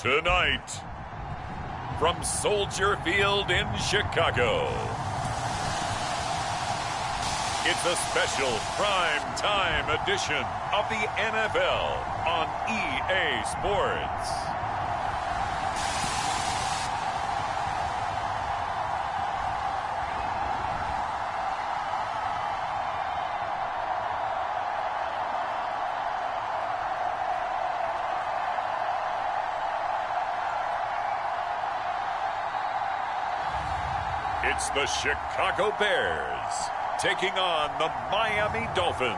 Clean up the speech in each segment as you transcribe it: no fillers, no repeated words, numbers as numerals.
Tonight, from Soldier Field in Chicago, it's a special prime time edition of the NFL on EA Sports. It's the Chicago Bears taking on the Miami Dolphins.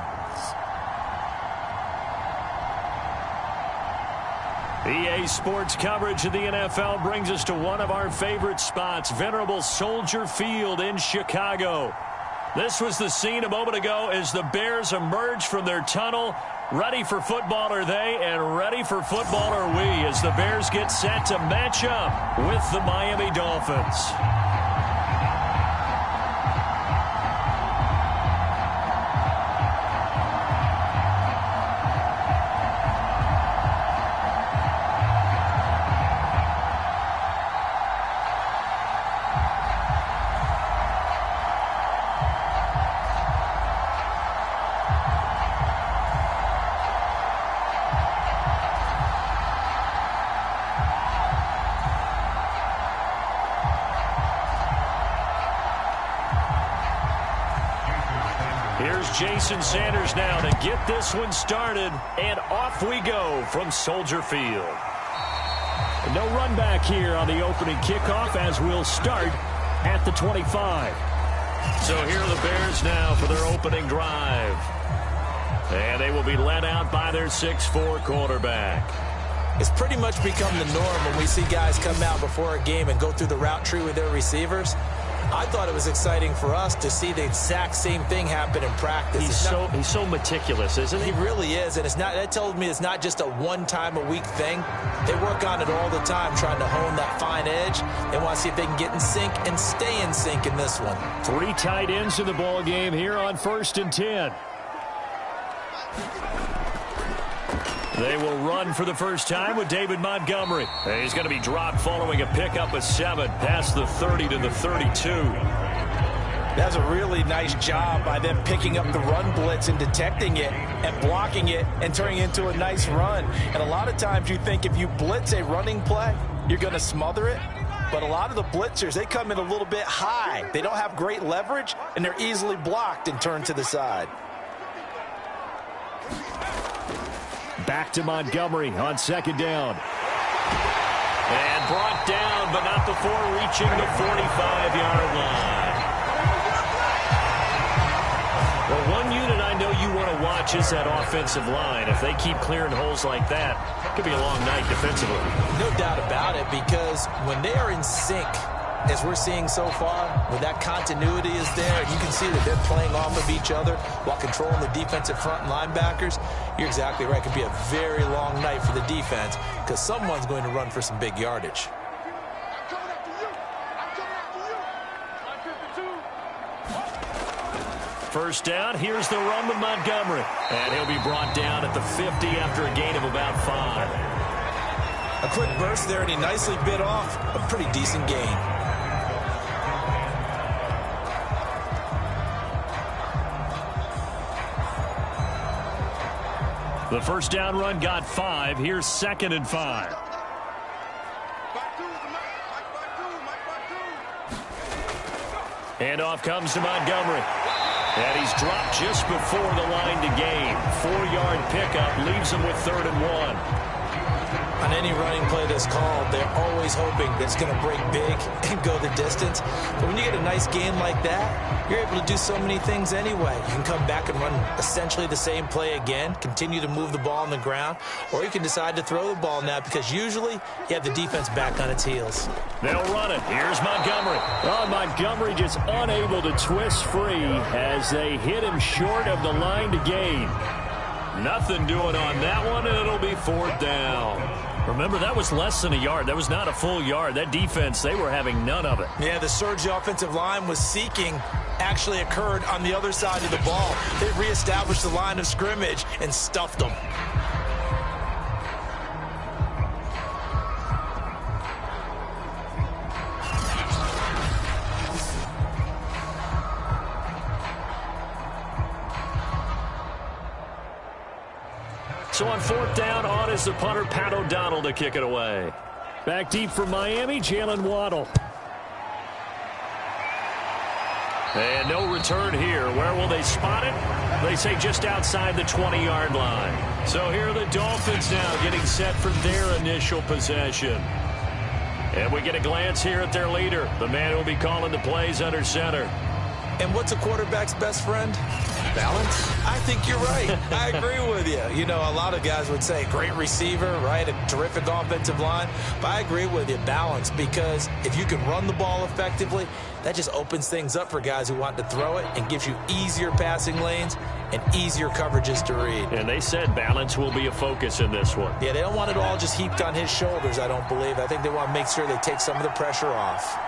EA Sports coverage of the NFL brings us to one of our favorite spots, venerable Soldier Field in Chicago. This was the scene a moment ago as the Bears emerged from their tunnel. Ready for football are they, and ready for football are we, as the Bears get set to match up with the Miami Dolphins. Here's Jason Sanders now to get this one started, and off we go from Soldier Field. No run back here on the opening kickoff as we'll start at the 25. So here are the Bears now for their opening drive. And they will be led out by their 6'4" quarterback. It's pretty much become the norm when we see guys come out before a game and go through the route tree with their receivers. I thought it was exciting for us to see the exact same thing happen in practice. He's so meticulous, isn't he? He really is, and that tells me it's not just a one-time-a-week thing. They work on it all the time, trying to hone that fine edge. They want to see if they can get in sync and stay in sync in this one. 3 tight ends in the ball game here on 1st and 10. They will run for the first time with David Montgomery. He's going to be dropped following a pickup of 7 past the 30 to the 32. That's a really nice job by them picking up the run blitz and detecting it and blocking it and turning it into a nice run. And a lot of times you think if you blitz a running play, you're going to smother it. But a lot of the blitzers, they come in a little bit high. They don't have great leverage, and they're easily blocked and turned to the side. Back to Montgomery on 2nd down. And brought down, but not before reaching the 45-yard line. Well, one unit I know you want to watch is that offensive line. If they keep clearing holes like that, it could be a long night defensively. No doubt about it, because when they are in sync, as we're seeing so far, when that continuity is there, and you can see that they're playing off of each other while controlling the defensive front and linebackers, you're exactly right. It could be a very long night for the defense because someone's going to run for some big yardage. First down, here's the run with Montgomery. And he'll be brought down at the 50 after a gain of about 5. A quick burst there, and he nicely bit off a pretty decent gain. The first down run got 5. Here's 2nd and 5. And off comes to Montgomery. And he's dropped just before the line to gain. 4-yard pickup leaves him with 3rd and 1. On any running play that's called, they're always hoping that it's going to break big and go the distance. But when you get a nice gain like that, you're able to do so many things anyway. You can come back and run essentially the same play again, continue to move the ball on the ground, or you can decide to throw the ball now because usually you have the defense back on its heels. They'll run it. Here's Montgomery. Oh, Montgomery just unable to twist free as they hit him short of the line to gain. Nothing doing on that one, and it'll be 4th down. Remember, that was less than a yard. That was not a full yard. That defense, they were having none of it. Yeah, the surge the offensive line was seeking actually occurred on the other side of the ball. They reestablished the line of scrimmage and stuffed them. So on fourth down, on is the punter, Pat O'Donnell, to kick it away. Back deep for Miami, Jalen Waddle. And no return here. Where will they spot it? They say just outside the 20-yard line. So here are the Dolphins now getting set for their initial possession. And we get a glance here at their leader, the man who will be calling the plays under center. And what's a quarterback's best friend? Balance? I think you're right. I agree with you. You know, a lot of guys would say great receiver, right? A terrific offensive line. But I agree with you, balance, because if you can run the ball effectively, that just opens things up for guys who want to throw it and gives you easier passing lanes and easier coverages to read. And they said balance will be a focus in this one. Yeah, they don't want it all just heaped on his shoulders, I don't believe. I think they want to make sure they take some of the pressure off.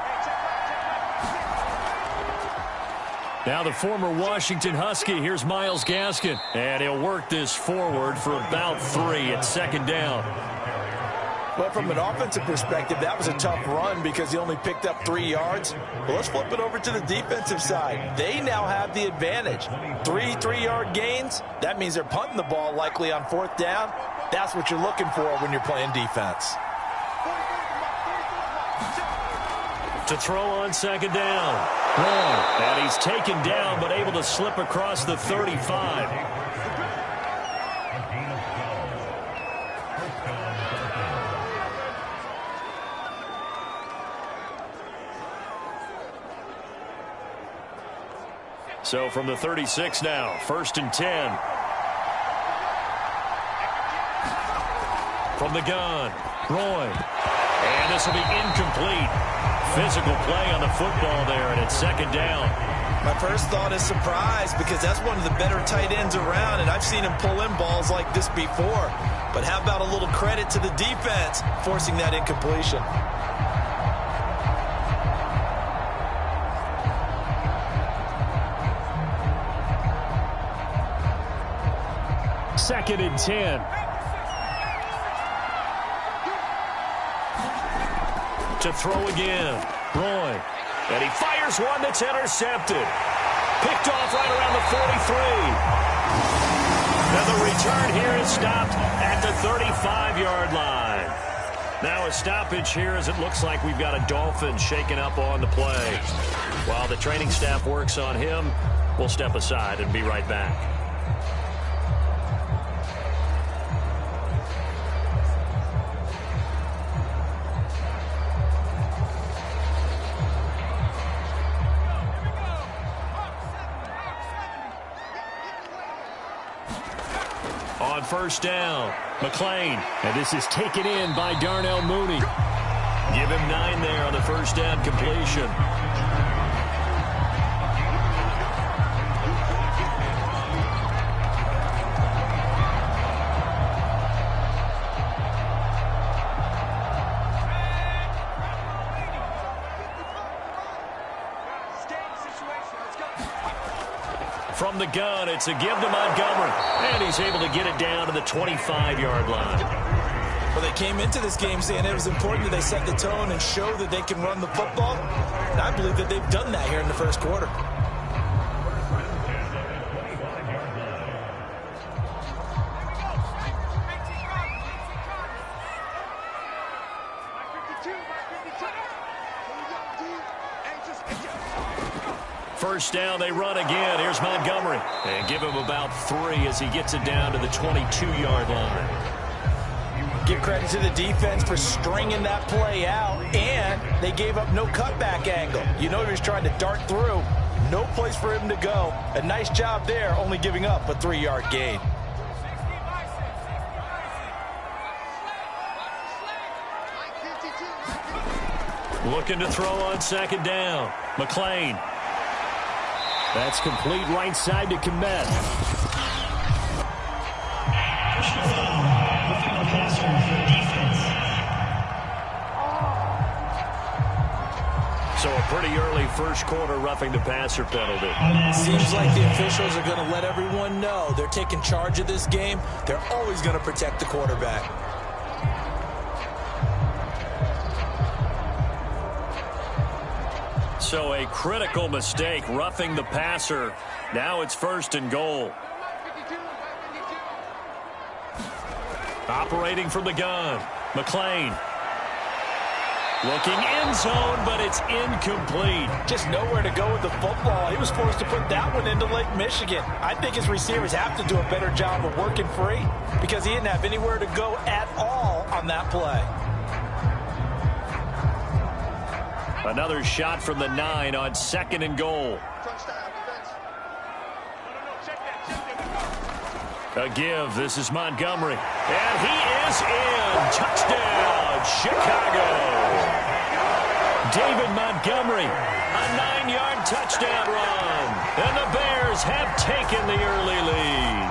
Now the former Washington Husky, here's Myles Gaskin. And he'll work this forward for about 3 at second down. Well, from an offensive perspective, that was a tough run because he only picked up 3 yards. Well, let's flip it over to the defensive side. They now have the advantage. 3 3-yard gains, that means they're punting the ball likely on fourth down. That's what you're looking for when you're playing defense. To throw on second down. And he's taken down, but able to slip across the 35. So from the 36 now, 1st and 10. From the gun, Roy. And this will be incomplete. Physical play on the football there, and it's second down. My first thought is surprise because that's one of the better tight ends around, and I've seen him pull in balls like this before. But how about a little credit to the defense forcing that incompletion? Second and 10. To throw again, Roy. And he fires one that's intercepted. Picked off right around the 43. And the return here is stopped at the 35-yard line. Now a stoppage here as it looks like we've got a Dolphin shaken up on the play. While the training staff works on him, we'll step aside and be right back. On first down, McLean. And this is taken in by Darnell Mooney. Give him 9 there on the first down completion. From the gun, it's a give to Montgomery. And he's able to get it down to the 25-yard line. Well, they came into this game saying it was important that they set the tone and show that they can run the football. And I believe that they've done that here in the first quarter. First down, they run again. Here's Montgomery. And give him about 3 as he gets it down to the 22-yard line. Give credit to the defense for stringing that play out, and they gave up no cutback angle. You know he was trying to dart through. No place for him to go. A nice job there, only giving up a 3-yard gain. Looking to throw on second down. McLean. That's complete right side to Kmet. So a pretty early first quarter roughing the passer penalty. Seems like the officials are going to let everyone know they're taking charge of this game. They're always going to protect the quarterback. So a critical mistake, roughing the passer. Now it's 1st and goal. Operating from the gun, McLean. Looking end zone, but it's incomplete. Just nowhere to go with the football. He was forced to put that one into Lake Michigan. I think his receivers have to do a better job of working free because he didn't have anywhere to go at all on that play. Another shot from the 9 on 2nd and goal. A give. This is Montgomery. And he is in. Touchdown, Chicago. David Montgomery, a 9-yard touchdown run. And the Bears have taken the early lead.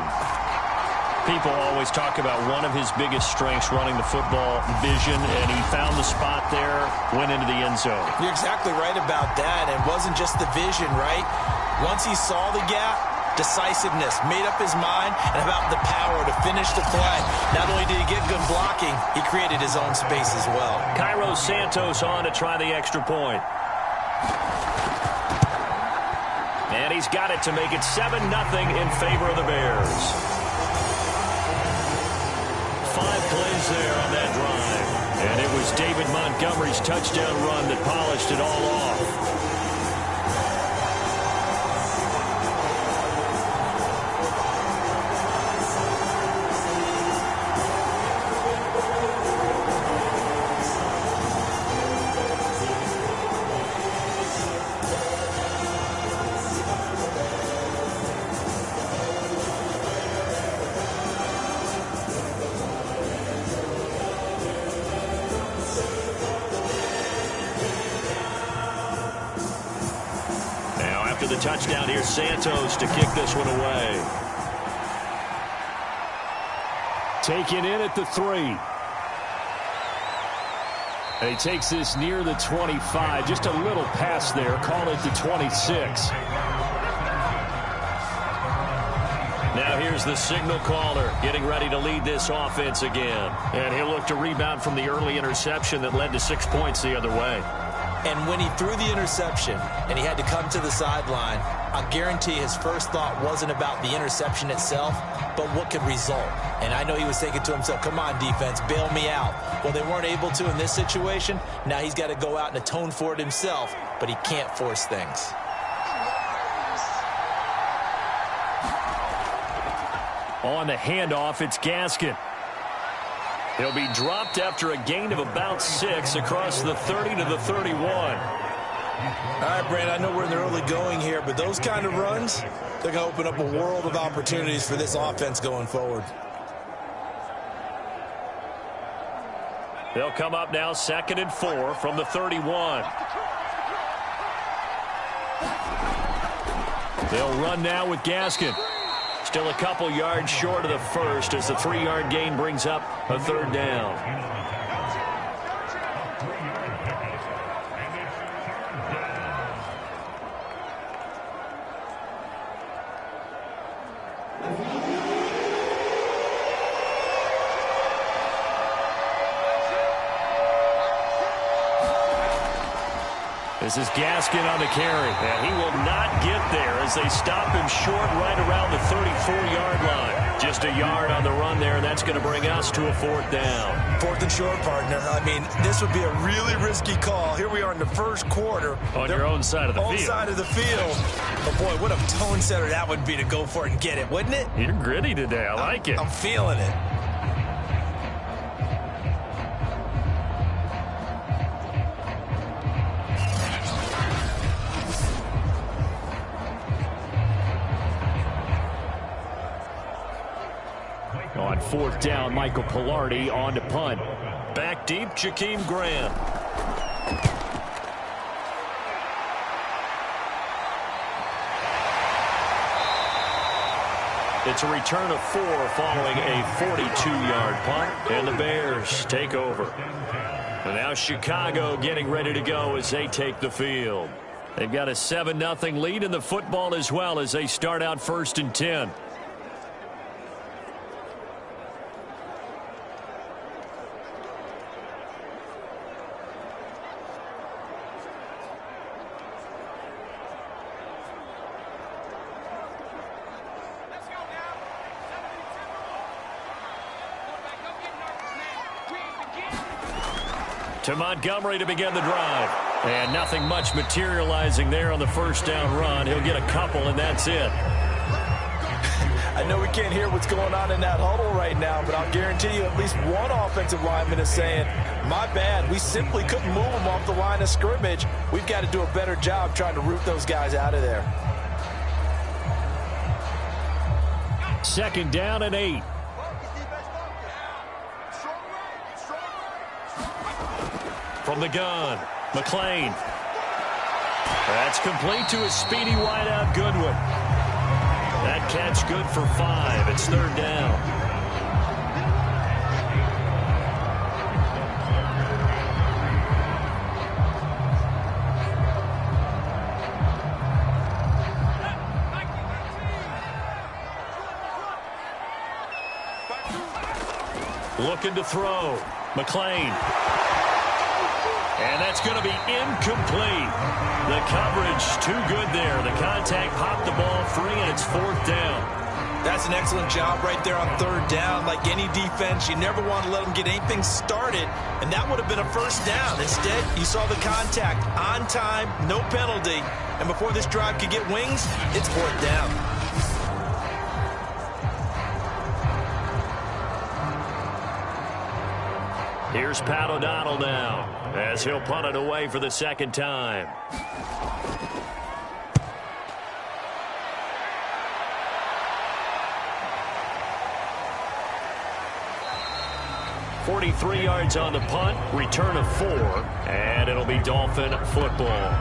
People always talk about one of his biggest strengths running the football, vision, and he found the spot there, went into the end zone. You're exactly right about that. It wasn't just the vision, right? Once he saw the gap, decisiveness, made up his mind, and about the power to finish the play. Not only did he get good blocking, he created his own space as well. Cairo Santos on to try the extra point. And he's got it to make it 7-0 in favor of the Bears. 5 plays there on that drive. And it was David Montgomery's touchdown run that polished it all off. The touchdown here, Santos to kick this one away. Taken in at the 3. And he takes this near the 25. Just a little pass there. Call it the 26. Now here's the signal caller getting ready to lead this offense again. And he'll look to rebound from the early interception that led to 6 points the other way. And when he threw the interception and he had to come to the sideline, I guarantee his first thought wasn't about the interception itself, but what could result. And I know he was thinking to himself, come on, defense, bail me out. Well, they weren't able to in this situation. Now he's got to go out and atone for it himself, but he can't force things. On the handoff, it's Gaskin. He'll be dropped after a gain of about 6 across the 30 to the 31. All right, Brandon, I know we're in the early going here, but those kind of runs, they're going to open up a world of opportunities for this offense going forward. They'll come up now 2nd and 4 from the 31. They'll run now with Gaskin. Still a couple yards short of the first as the 3-yard gain brings up a 3rd down. This is Gaskin on the carry, and he will not get there as they stop him short right around the 34-yard line. Just a yard on the run there, and that's going to bring us to a 4th down. 4th and short, partner. I mean, this would be a really risky call. Here we are in the first quarter. On your own side of the field. Own side of the field. But, boy, what a tone setter that would be to go for it and get it, wouldn't it? You're gritty today. I like it. I'm feeling it. On 4th down, Michael Pilardi on to punt. Back deep, Jakeem Graham. It's a return of 4 following a 42-yard punt, and the Bears take over. And now Chicago getting ready to go as they take the field. They've got a 7-0 lead in the football as well as they start out 1st and 10. to Montgomery to begin the drive. And nothing much materializing there on the first down run. He'll get a couple, and that's it. I know we can't hear what's going on in that huddle right now, but I'll guarantee you at least one offensive lineman is saying, my bad, we simply couldn't move them off the line of scrimmage. We've got to do a better job trying to root those guys out of there. Second down and 8. From the gun, McLean. That's complete to his speedy wideout, Goodwin. That catch good for 5. It's third down. Looking to throw. McLean. And that's going to be incomplete. The coverage too good there. The contact popped the ball free, and it's fourth down. That's an excellent job right there on third down. Like any defense, you never want to let them get anything started, and that would have been a first down. Instead, you saw the contact on time, no penalty, and before this drive could get wings, it's fourth down. Here's Pat O'Donnell now, as he'll punt it away for the second time. "43 yards on the punt, return of 4, and it'll be Dolphin football."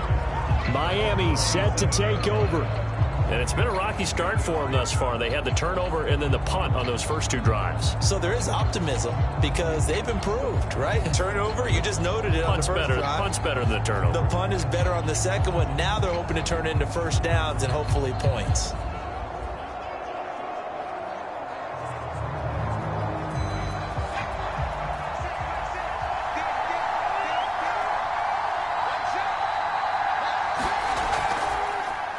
Miami set to take over. And it's been a rocky start for them thus far. They had the turnover and then the punt on those first 2 drives. So there is optimism because they've improved, right? Turnover, you just noted it on the first drive. Punt's better than the turnover. The punt is better on the second one. Now they're hoping to turn it into first downs and hopefully points.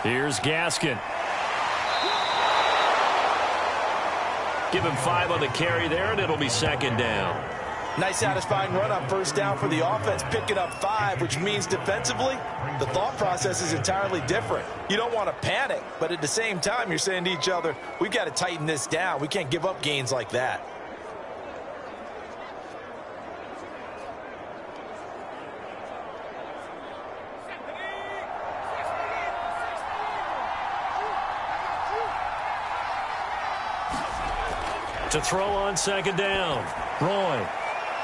Here's Gaskin. Give him 5 on the carry there, and it'll be second down. Nice satisfying run on first down for the offense, picking up 5, which means defensively, the thought process is entirely different. You don't want to panic, but at the same time, you're saying to each other, we've got to tighten this down. We can't give up gains like that. To throw on second down. Roy.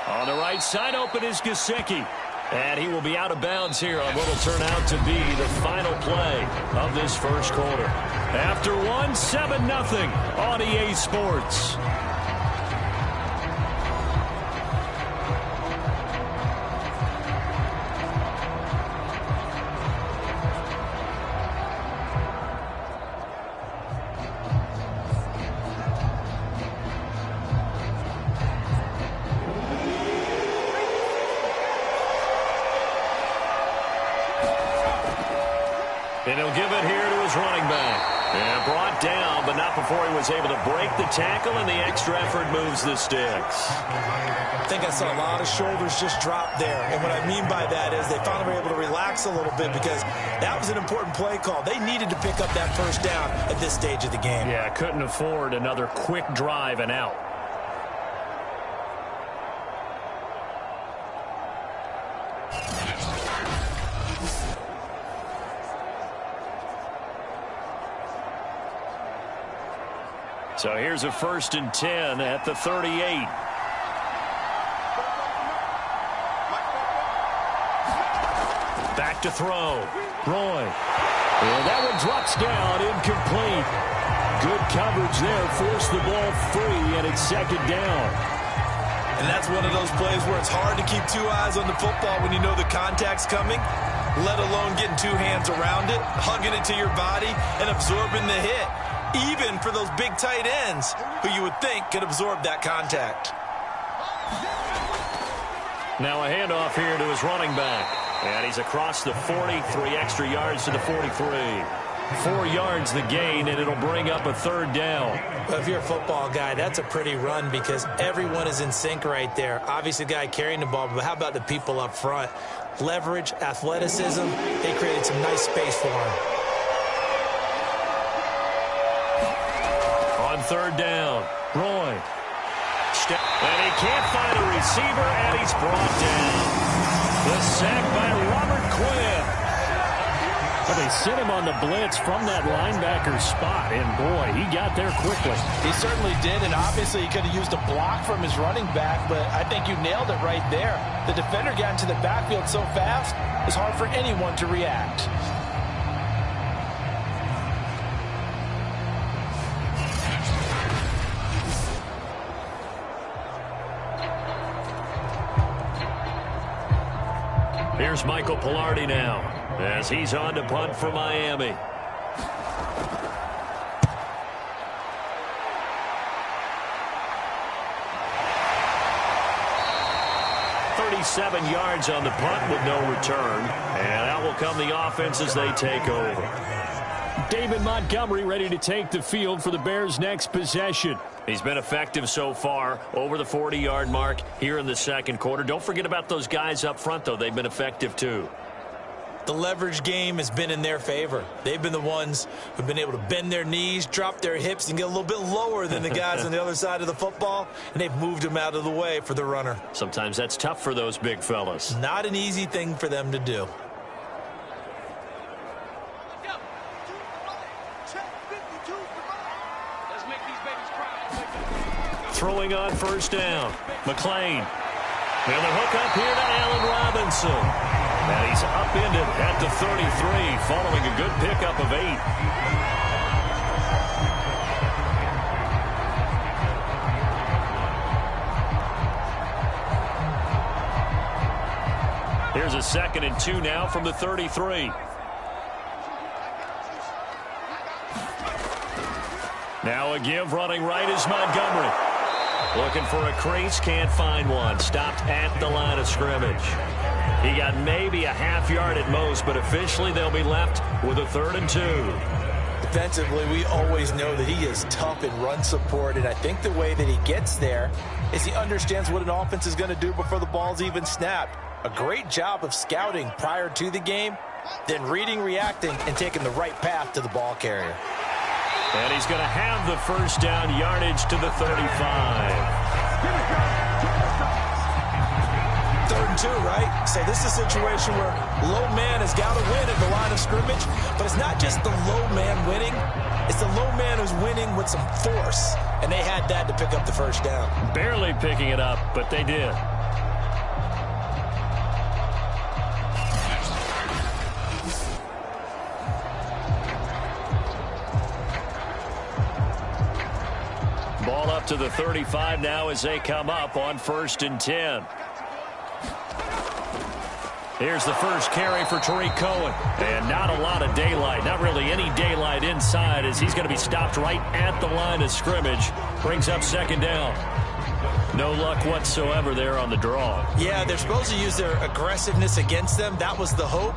On the right side, open is Gesicki. And he will be out of bounds here on what will turn out to be the final play of this first quarter. After 1, 7-0 on EA Sports. And he'll give it here to his running back. And brought down, but not before he was able to break the tackle, and the extra effort moves the sticks. I think I saw a lot of shoulders just drop there. And what I mean by that is they finally were able to relax a little bit because that was an important play call. They needed to pick up that first down at this stage of the game. Yeah, couldn't afford another quick drive and out. So here's a 1st and 10 at the 38. Back to throw. Roy. And that one drops down, incomplete. Good coverage there, forced the ball free, and it's second down. And that's one of those plays where it's hard to keep 2 eyes on the football when you know the contact's coming, let alone getting 2 hands around it, hugging it to your body, and absorbing the hit. Even for those big tight ends who you would think could absorb that contact. Now a handoff here to his running back. And he's across the 40, 3 extra yards to the 43. 4 yards the gain, and it'll bring up a 3rd down. Well, if you're a football guy, that's a pretty run because everyone is in sync right there. Obviously, the guy carrying the ball, but how about the people up front? Leverage, athleticism, they created some nice space for him. On 3rd down, Roy. And he can't find a receiver, and he's brought down. The sack by Robert Quinn. But they sent him on the blitz from that linebacker spot, and boy, he got there quickly. He certainly did, and obviously he could have used a block from his running back, but I think you nailed it right there. The defender got into the backfield so fast, it's hard for anyone to react. Here's Michael Pilardi now, as he's on to punt for Miami. Yards on the punt with no return, and out will come the offense as they take over. David Montgomery ready to take the field for the Bears' next possession. He's been effective so far, over the 40-yard mark here in the 2nd quarter. Don't forget about those guys up front, though. They've been effective, too. The leverage game has been in their favor. They've been the ones who've been able to bend their knees, drop their hips, and get a little bit lower than the guys on the other side of the football, and they've moved them out of the way for the runner. Sometimes that's tough for those big fellas. Not an easy thing for them to do. Throwing on 1st down. McLean. And the hook up here to Allen Robinson. And he's upended at the 33, following a good pickup of 8. Here's a 2nd and 2 now from the 33. Now a give running right is Montgomery. Looking for a crease, can't find one. Stopped at the line of scrimmage. He got maybe a half yard at most, but officially they'll be left with a 3rd and 2. Defensively, we always know that he is tough in run support, and I think the way that he gets there is he understands what an offense is going to do before the ball's even snapped. A great job of scouting prior to the game, then reading, reacting, and taking the right path to the ball carrier. And he's going to have the 1st down, yardage to the 35. 3rd and 2, right? So this is a situation where low man has got to win at the line of scrimmage, but it's not just the low man winning. It's the low man who's winning with some force, and they had that to pick up the 1st down. Barely picking it up, but they did. Ball up to the 35 now as they come up on 1st and 10. Here's the first carry for Tariq Cohen. And not a lot of daylight. Not really any daylight inside as he's going to be stopped right at the line of scrimmage. Brings up 2nd down. No luck whatsoever there on the draw. Yeah, they're supposed to use their aggressiveness against them. That was the hope.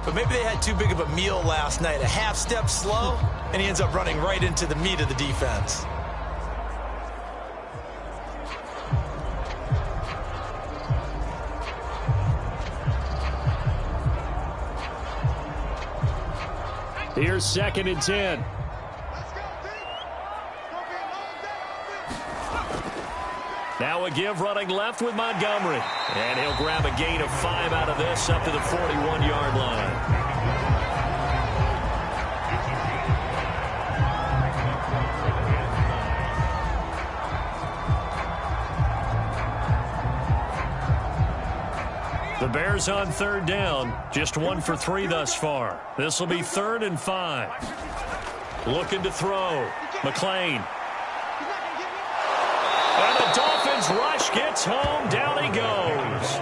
But maybe they had too big of a meal last night. A half step slow, and he ends up running right into the meat of the defense. Here's 2nd and 10. Now a give running left with Montgomery. And he'll grab a gain of 5 out of this up to the 41-yard line. The Bears on 3rd down, just 1 for 3 thus far. This will be 3rd and 5. Looking to throw. McLean. And the Dolphins rush gets home. Down he goes.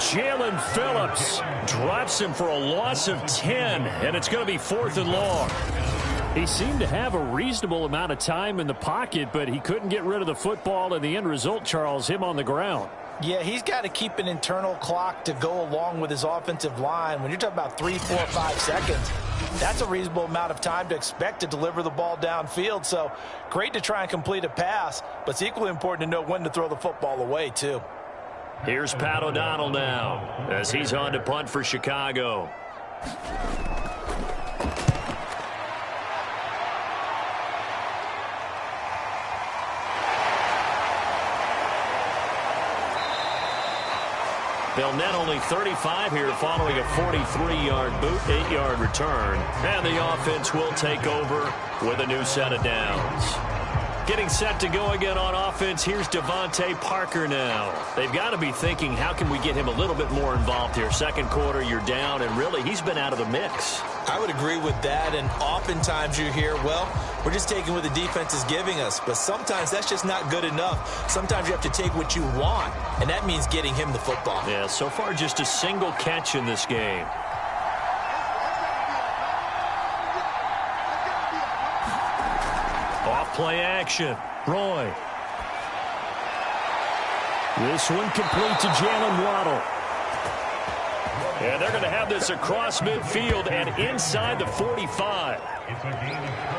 Jalen Phillips drops him for a loss of 10, and it's going to be 4th and long. He seemed to have a reasonable amount of time in the pocket, but he couldn't get rid of the football, and the end result, Charles, him on the ground. Yeah, he's got to keep an internal clock to go along with his offensive line. When you're talking about 3, 4, 5 seconds, That's a reasonable amount of time to expect to deliver the ball downfield. So great to try and complete a pass, but it's equally important to know when to throw the football away, too. Here's Pat O'Donnell now as he's on to punt for Chicago. They'll net only 35 here following a 43-yard boot, 8-yard return. And the offense will take over with a new set of downs. Getting set to go again on offense, here's Devontae Parker now. They've got to be thinking, how can we get him a little bit more involved here? Second quarter, you're down, and really, he's been out of the mix. I would agree with that, and oftentimes you hear, well, we're just taking what the defense is giving us. But sometimes that's just not good enough. Sometimes you have to take what you want, and that means getting him the football. Yeah, so far just a single catch in this game. Off-play action. Roy. This one complete to Jalen Waddle. And they're going to have this across midfield and inside the 45.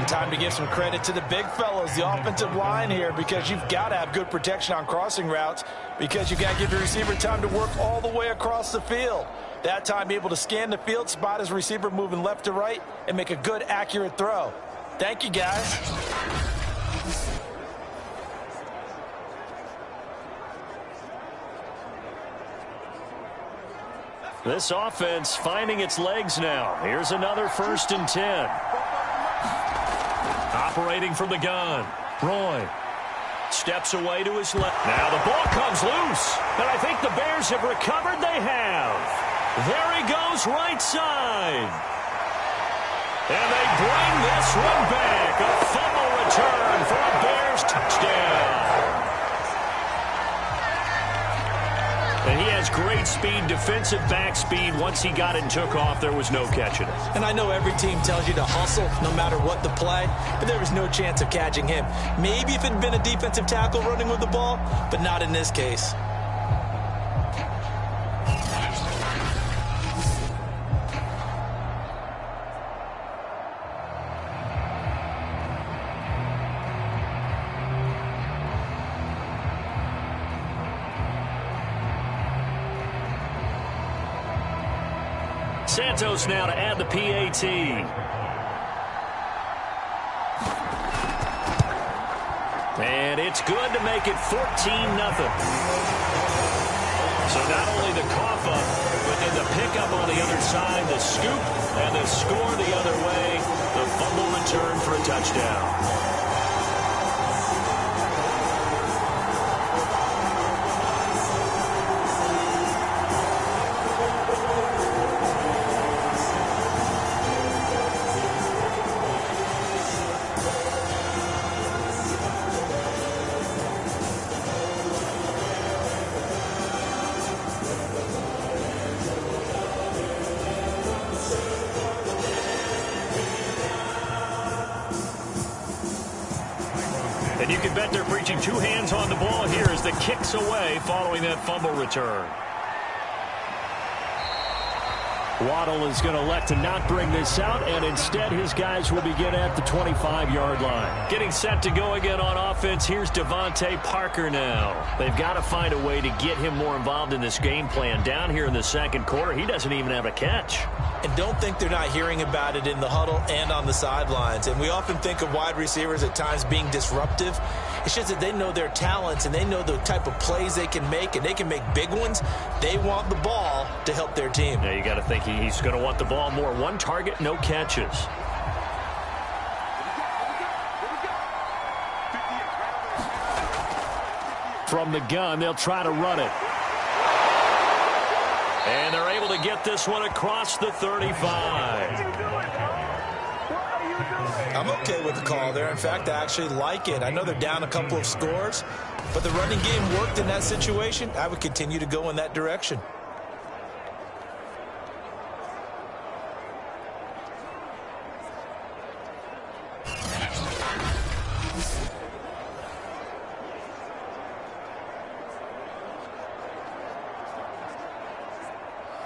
Time to give some credit to the big fellows, the offensive line here, because you've got to have good protection on crossing routes, because you've got to give your receiver time to work all the way across the field. That time, be able to scan the field, spot his receiver moving left to right, and make a good, accurate throw. Thank you, guys. This offense finding its legs now. Here's another 1st and 10. Operating from the gun. Roy steps away to his left. Now the ball comes loose. And I think the Bears have recovered. They have. There he goes, right side. And they bring this one back. A fumble return for a Bears touchdown. And he has great speed, defensive back speed. Once he got it and took off, there was no catching it. And I know every team tells you to hustle no matter what the play, but there was no chance of catching him. Maybe if it had been a defensive tackle running with the ball, but not in this case. Santos now to add the PAT. And it's good to make it 14-0. So not only the cough up, but in the pickup on the other side, the scoop, and the score the other way, the fumble return for a touchdown. And you can bet they're preaching two hands on the ball here as the kick's away following that fumble return. Waddle is going to elect to not bring this out, and instead his guys will begin at the 25-yard line. Getting set to go again on offense, here's Devontae Parker now. They've got to find a way to get him more involved in this game plan. Down here in the second quarter, he doesn't even have a catch. And don't think they're not hearing about it in the huddle and on the sidelines. And we often think of wide receivers at times being disruptive. It's just that they know their talents and they know the type of plays they can make, and they can make big ones. They want the ball to help their team. Yeah, you got to think he's going to want the ball more. One target, no catches. From the gun, they'll try to run it. And they're able to get this one across the 35. I'm okay with the call there. In fact, I actually like it. I know they're down a couple of scores, but the running game worked in that situation. I would continue to go in that direction.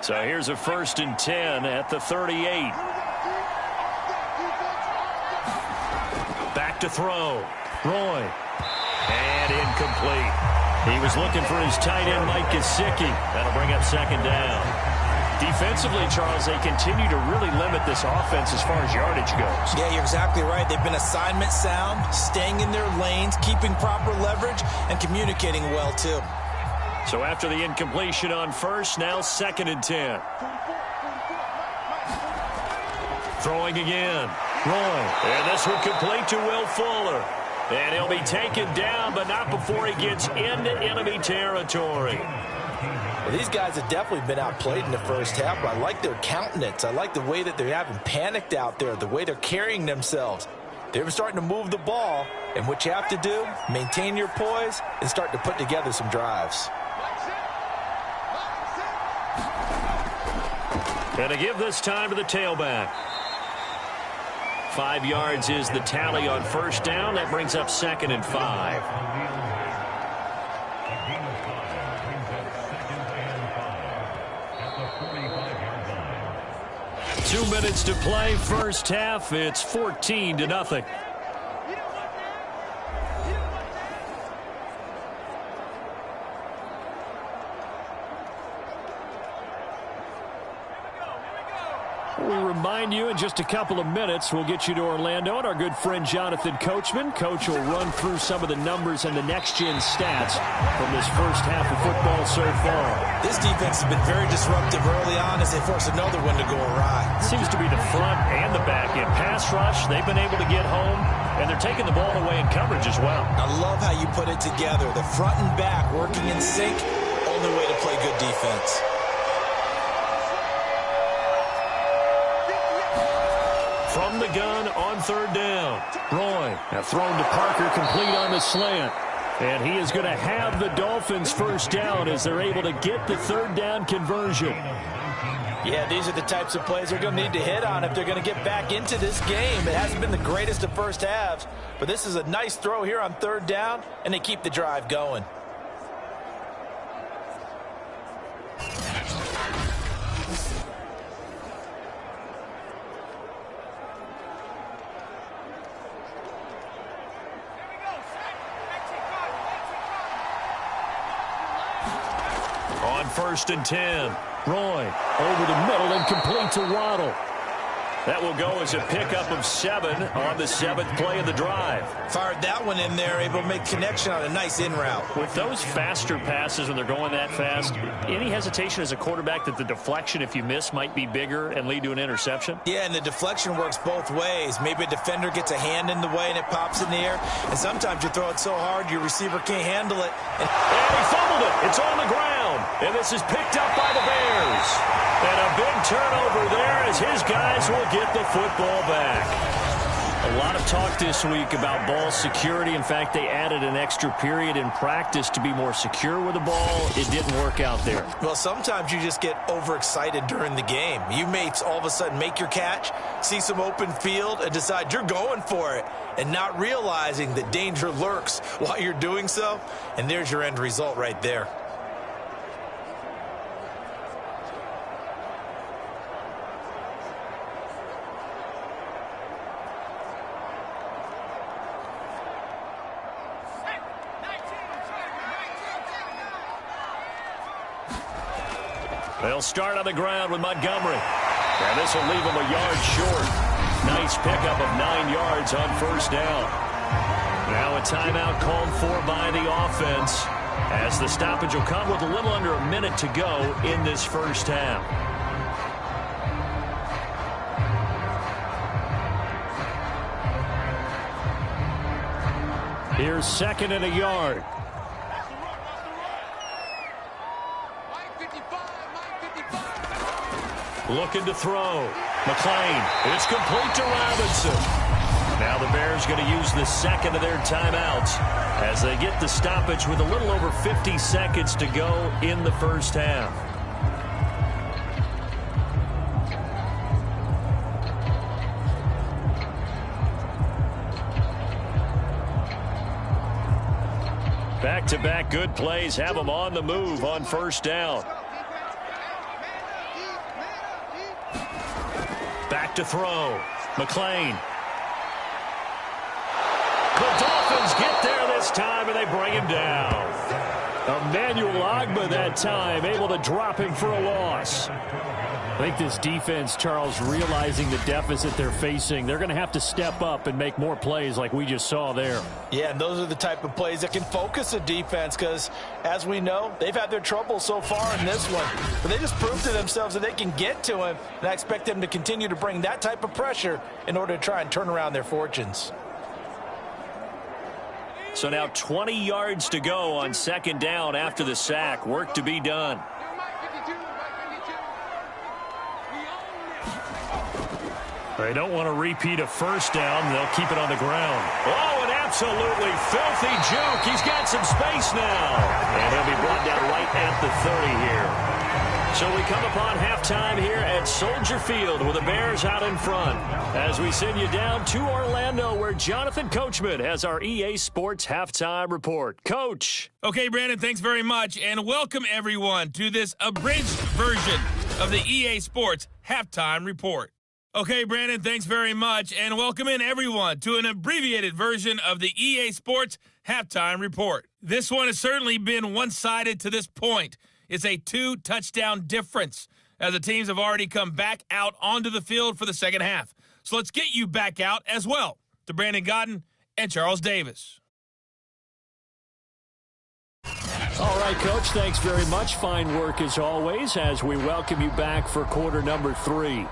So here's a 1st and 10 at the 38. to throw. Roy. And incomplete. He was looking for his tight end, Mike Gesicki. That'll bring up second down. Defensively, Charles, they continue to really limit this offense as far as yardage goes. Yeah, you're exactly right. They've been assignment sound, staying in their lanes, keeping proper leverage, and communicating well, too. So after the incompletion on first, now 2nd and 10. Throwing again. Roy. And this one complete to Will Fuller. And he'll be taken down, but not before he gets into enemy territory. Well, these guys have definitely been outplayed in the first half, but I like their countenance. I like the way that they're having panicked out there, the way they're carrying themselves. They're starting to move the ball, and what you have to do, maintain your poise and start to put together some drives. And to give this time to the tailback. 5 yards is the tally on first down. That brings up 2nd and 5. Two minutes to play, first half. It's 14-0. We'll remind you in just a couple of minutes, we'll get you to Orlando and our good friend Jonathan Coachman. Coach will run through some of the numbers and the next-gen stats from this first half of football so far. This defense has been very disruptive early on as they force another one to go awry. Seems to be the front and the back end. Pass rush, they've been able to get home, and they're taking the ball away in coverage as well. I love how you put it together. The front and back working in sync, only way to play good defense. From the gun on third down. Roy, now thrown to Parker, complete on the slant. And he is going to have the Dolphins first down as they're able to get the third down conversion. Yeah, these are the types of plays they're going to need to hit on if they're going to get back into this game. It hasn't been the greatest of first halves, but this is a nice throw here on third down, and they keep the drive going. On 1st and 10, Roy over the middle and complete to Waddle. That will go as a pickup of 7 on the 7th play of the drive. Fired that one in there, able to make connection on a nice in route. With those faster passes when they're going that fast, any hesitation as a quarterback that the deflection, if you miss, might be bigger and lead to an interception? Yeah, and the deflection works both ways. Maybe a defender gets a hand in the way and it pops in the air. And sometimes you throw it so hard your receiver can't handle it. And he fumbled it. It's on the ground. And this is picked up by the Bears. And a big turnover there as his guys will get the football back. A lot of talk this week about ball security. In fact, they added an extra period in practice to be more secure with the ball. It didn't work out there. Well, sometimes you just get overexcited during the game. You may all of a sudden make your catch, see some open field, and decide you're going for it, and not realizing that danger lurks while you're doing so. And there's your end result right there. They'll start on the ground with Montgomery. And this will leave him a yard short. Nice pickup of 9 yards on first down. Now a timeout called for by the offense, as the stoppage will come with a little under a minute to go in this first half. Here's 2nd and a yard. Looking to throw. McLean. It's complete to Robinson. Now the Bears going to use the second of their timeouts as they get the stoppage with a little over 50 seconds to go in the first half. Back-to-back good plays have them on the move on first down. Back to throw. McLean. the Dolphins get there this time, and they bring him down. Emmanuel Ogbah that time, able to drop him for a loss. I think this defense, Charles, realizing the deficit they're facing, they're going to have to step up and make more plays like we just saw there. Yeah, and those are the type of plays that can focus a defense because, as we know, they've had their trouble so far in this one. But they just proved to themselves that they can get to him, and I expect them to continue to bring that type of pressure in order to try and turn around their fortunes. So now 20 yards to go on second down after the sack. Work to be done. They don't want to repeat a first down. They'll keep it on the ground. Oh, an absolutely filthy juke. He's got some space now. And he'll be brought down right at the 30 here. So we come upon halftime here at Soldier Field with the Bears out in front. As we send you down to Orlando where Jonathan Coachman has our EA Sports Halftime Report. Coach. Okay, Brandon, thanks very much. And welcome, everyone, to this abridged version of the EA Sports Halftime Report. Okay, Brandon, thanks very much, and welcome in everyone to an abbreviated version of the EA Sports Halftime Report. This one has certainly been one-sided to this point. It's a 2-touchdown difference as the teams have already come back out onto the field for the second half. So let's get you back out as well to Brandon Godden and Charles Davis. All right, Coach, thanks very much. Fine work as always as we welcome you back for quarter number 3.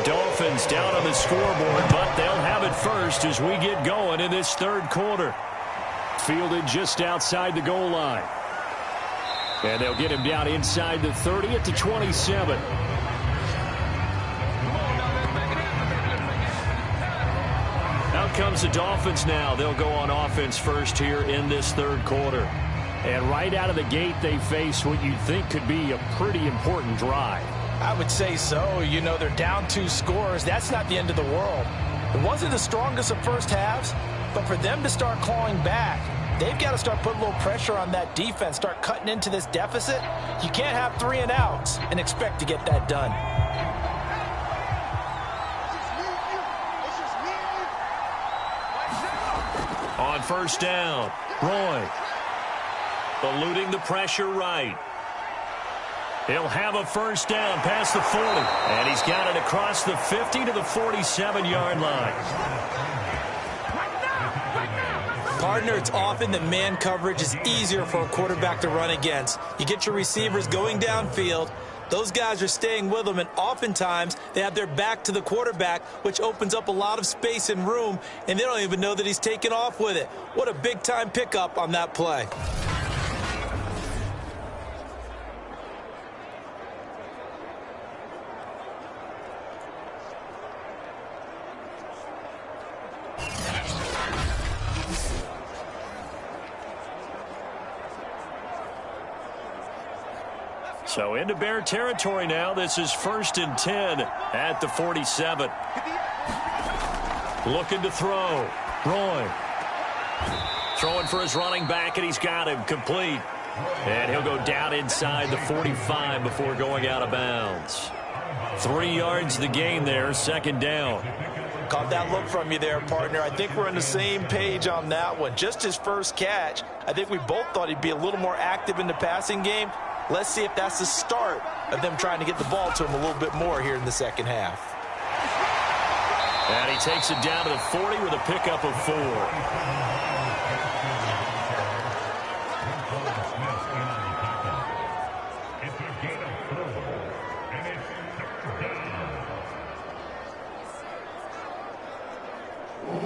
Dolphins down on the scoreboard, but they'll have it first as we get going in this third quarter. Fielded just outside the goal line. And they'll get him down inside the 30 at the 27. Out comes the Dolphins now. They'll go on offense first here in this third quarter. And right out of the gate, they face what you'd think could be a pretty important drive. I would say so. You know, they're down 2 scores. That's not the end of the world. It wasn't the strongest of first halves, but for them to start clawing back, they've got to start putting a little pressure on that defense, start cutting into this deficit. You can't have 3 and outs and expect to get that done. On first down, Roy eluding the pressure right. He'll have a first down past the 40. And he's got it across the 50 to the 47-yard line. Partner, it's often that man coverage is easier for a quarterback to run against. You get your receivers going downfield. Those guys are staying with them, and oftentimes they have their back to the quarterback, which opens up a lot of space and room, and they don't even know that he's taken off with it. What a big-time pickup on that play. So into Bear territory now. This is 1st and 10 at the 47. Looking to throw. Roy. Throwing for his running back, and he's got him complete. And he'll go down inside the 45 before going out of bounds. 3 yards the gain there, second down. Caught that look from you there, partner. I think we're on the same page on that one. Just his first catch. I think we both thought he'd be a little more active in the passing game. Let's see if that's the start of them trying to get the ball to him a little bit more here in the second half. And he takes it down to the 40 with a pickup of 4.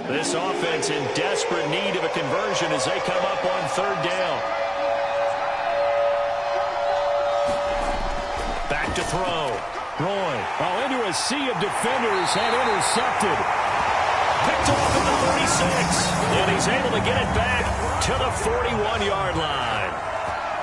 This offense in desperate need of a conversion as they come up on third down. Back to throw. Roy, into a sea of defenders and intercepted. Picked off at the 36, and he's able to get it back to the 41-yard line.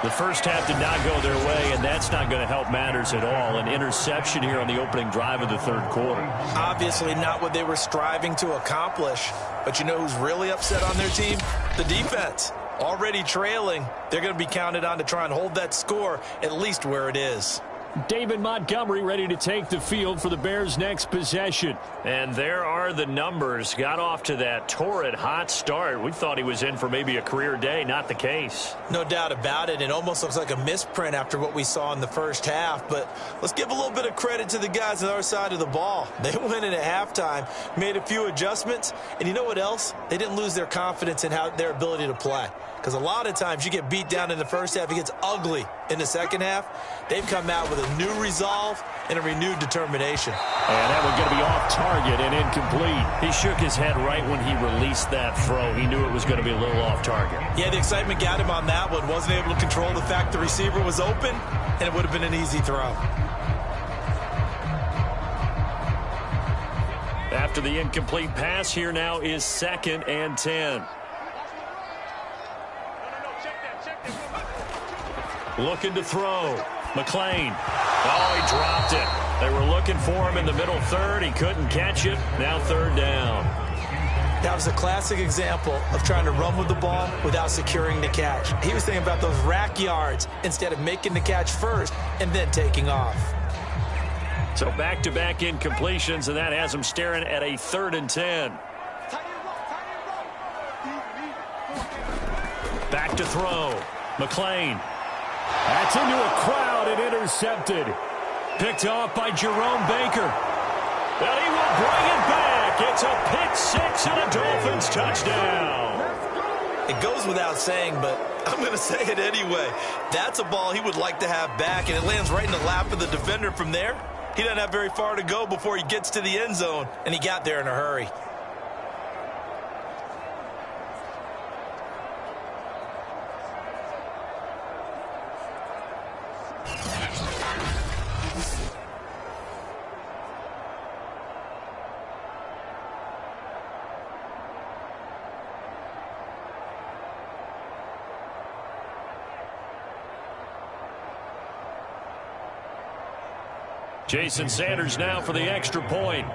The first half did not go their way, and that's not going to help matters at all. An interception here on the opening drive of the third quarter. Obviously not what they were striving to accomplish. But you know who's really upset on their team? The defense. Already trailing, they're going to be counted on to try and hold that score at least where it is. David Montgomery ready to take the field for the Bears' next possession. And there are the numbers. Got off to that torrid hot start. We thought he was in for maybe a career day. Not the case. No doubt about it. It almost looks like a misprint after what we saw in the first half. But let's give a little bit of credit to the guys on our side of the ball. They went in at halftime, made a few adjustments. And you know what else? They didn't lose their confidence in their ability to play. Because a lot of times you get beat down in the first half, it gets ugly in the second half. They've come out with a new resolve and a renewed determination. And that one's going to be off target and incomplete. He shook his head right when he released that throw. He knew it was going to be a little off target. Yeah, the excitement got him on that one. Wasn't able to control the fact the receiver was open, and it would have been an easy throw. After the incomplete pass, here now is 2nd and 10. Looking to throw. McLean. Oh, he dropped it. They were looking for him in the middle third. He couldn't catch it. Now 3rd down. That was a classic example of trying to run with the ball without securing the catch. He was thinking about those rack yards instead of making the catch first and then taking off. So back-to-back incompletions, and that has him staring at a 3rd and 10. Back to throw. McLean. That's into a crowd and intercepted. Picked off by Jerome Baker. And he will bring it back. It's a pick 6 and a Dolphins touchdown. It goes without saying, but I'm going to say it anyway. That's a ball he would like to have back, and it lands right in the lap of the defender from there. He doesn't have very far to go before he gets to the end zone, and he got there in a hurry. Jason Sanders now for the extra point.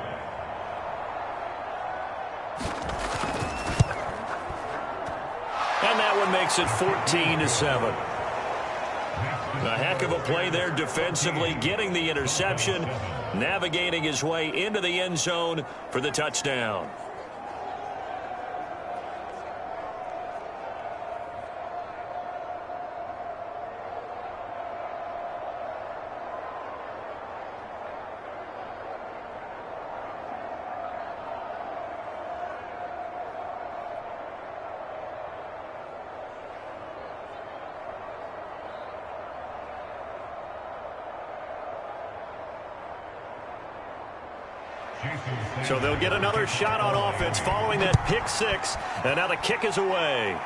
And that one makes it 14-7. A heck of a play there defensively, getting the interception, navigating his way into the end zone for the touchdown. So they'll get another shot on offense following that pick 6. And now the kick is away.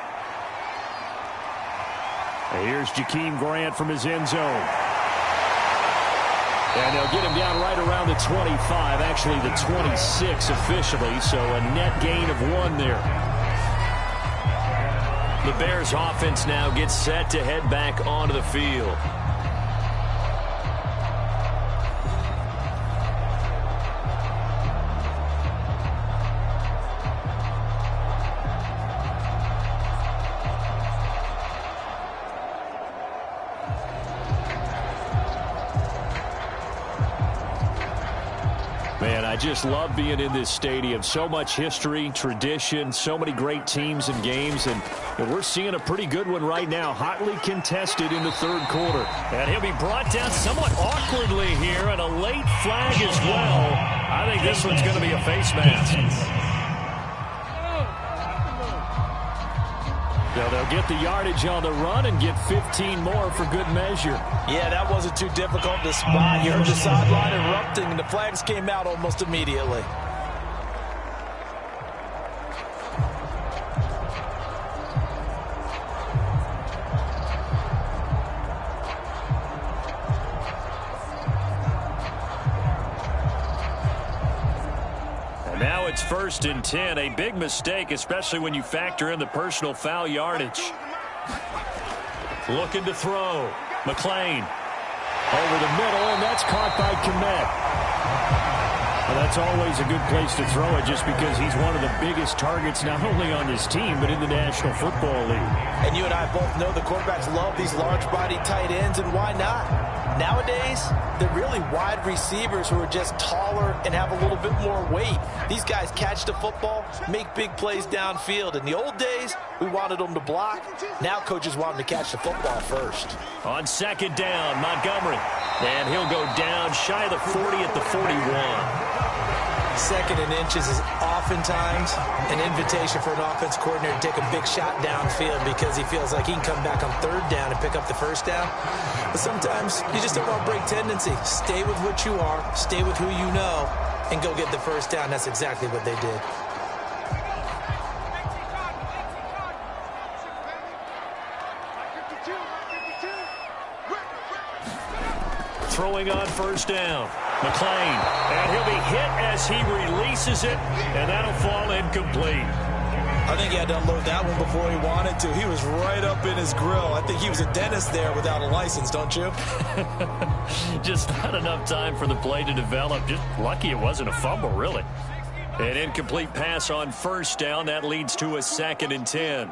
And here's Jakeem Grant from his end zone. And they'll get him down right around the 25, actually the 26 officially. So a net gain of 1 there. The Bears offense now gets set to head back onto the field. Man, I just love being in this stadium. So much history, tradition, so many great teams and games, and we're seeing a pretty good one right now, hotly contested in the third quarter. And he'll be brought down somewhat awkwardly here, and a late flag as well. I think this one's going to be a face mask. So they'll get the yardage on the run and get 15 more for good measure. Yeah, that wasn't too difficult to spot. You heard the sideline erupting, and the flags came out almost immediately. Now it's 1st and 10. A big mistake, especially when you factor in the personal foul yardage. Looking to throw. McClain over the middle, and that's caught by Kmet. Well, that's always a good place to throw it just because he's one of the biggest targets not only on his team but in the National Football League. And you and I both know the quarterbacks love these large-body tight ends, and why not? Nowadays, they're really wide receivers who are just taller and have a little bit more weight. These guys catch the football, make big plays downfield. In the old days, we wanted them to block. Now coaches want them to catch the football first. On 2nd down, Montgomery. And he'll go down shy of the 40 at the 41. 2nd and inches is oftentimes an invitation for an offense coordinator to take a big shot downfield because he feels like he can come back on 3rd down and pick up the 1st down. But sometimes you just don't want to break tendency. Stay with what you are, stay with who you know, and go get the 1st down. That's exactly what they did. Throwing on 1st down. McClain. And he'll be hit as he releases it, and that'll fall incomplete. I think he had to unload that one before he wanted to. He was right up in his grill. I think he was a dentist there without a license, don't you? Just not enough time for the play to develop. Just lucky it wasn't a fumble, really. An incomplete pass on 1st down. That leads to a 2nd and 10.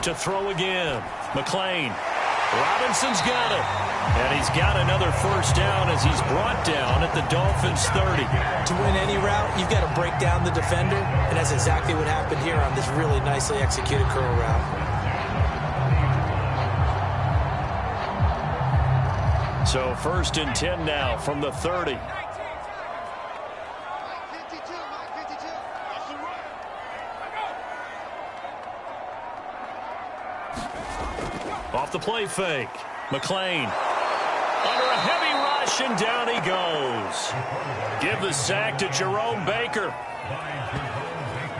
To throw again. McClain. Robinson's got it. And he's got another 1st down as he's brought down at the Dolphins' 30. To win any route, you've got to break down the defender, and that's exactly what happened here on this really nicely executed curl route. So 1st and 10 now from the 30. Off the play fake. McClain under a heavy rush, and down he goes. Give the sack to Jerome Baker.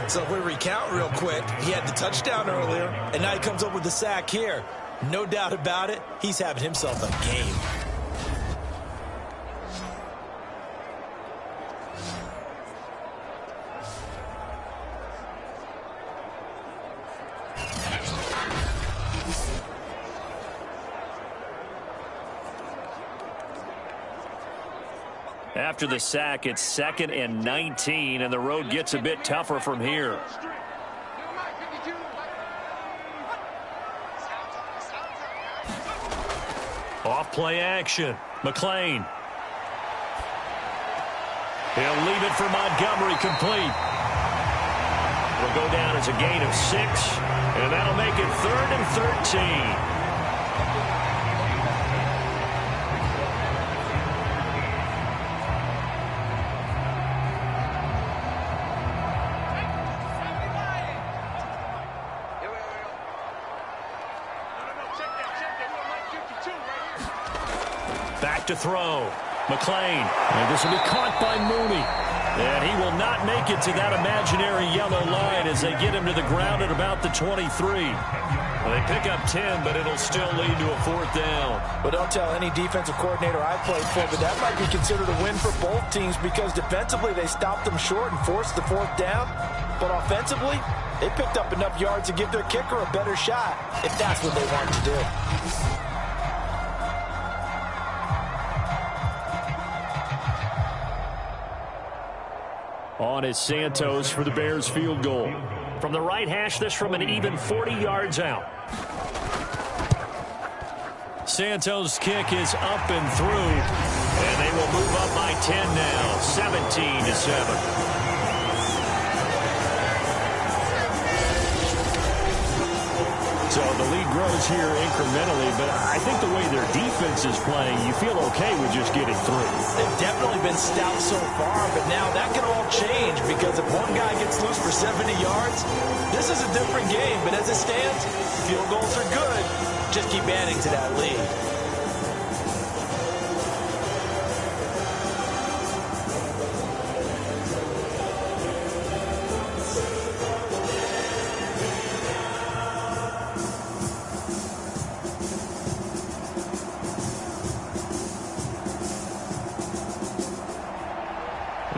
So if we recount real quick, he had the touchdown earlier, and now he comes up with the sack here. No doubt about it, he's having himself a game. After the sack, it's 2nd and 19, and the road gets a bit tougher from here. Off play action. McClain. He'll leave it for Montgomery, complete. Will go down as a gain of 6, and that'll make it 3rd and 13. Back to throw. McClain. And this will be caught by Mooney. And he will not make it to that imaginary yellow line as they get him to the ground at about the 23. Well, they pick up 10, but it'll still lead to a 4th down. But don't tell any defensive coordinator I've played for, but that might be considered a win for both teams because defensively they stopped them short and forced the 4th down. But offensively, they picked up enough yards to give their kicker a better shot if that's what they want to do. On is Santos for the Bears field goal. From the right hash, this from an even 40 yards out. Santos' kick is up and through, and they will move up by 10 now, 17-7. So the lead grows here incrementally, but I think the way their defense is playing, you feel okay with just getting through. They've definitely been stout so far, but now that can all change because if one guy gets loose for 70 yards, this is a different game. But as it stands, field goals are good. Just keep adding to that lead.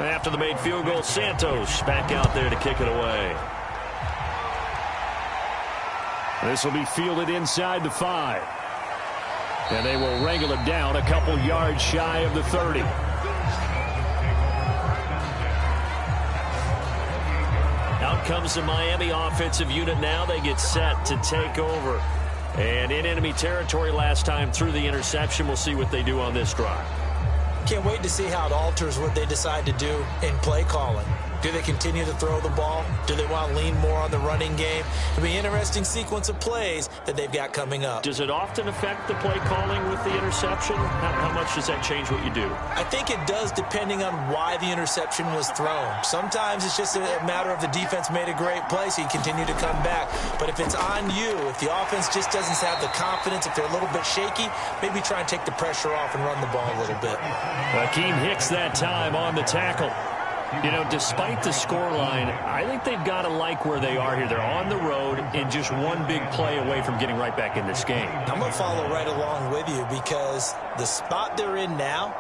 After the made field goal, Santos back out there to kick it away. This will be fielded inside the 5. And they will wrangle it down a couple yards shy of the 30. Out comes the Miami offensive unit now. They get set to take over. And in enemy territory last time through the interception. We'll see what they do on this drive. Can't wait to see how it alters what they decide to do in play calling. Do they continue to throw the ball? Do they want to lean more on the running game? It'll be an interesting sequence of plays that they've got coming up. Does it often affect the play calling with the interception? How much does that change what you do? I think it does, depending on why the interception was thrown. Sometimes it's just a matter of the defense made a great play, so you continue to come back. But if it's on you, if the offense just doesn't have the confidence, if they're a little bit shaky, maybe try and take the pressure off and run the ball a little bit. Akeem Hicks that time on the tackle. You know, despite the scoreline, I think they've got to like where they are here. They're on the road and just one big play away from getting right back in this game. I'm going to follow right along with you because the spot they're in now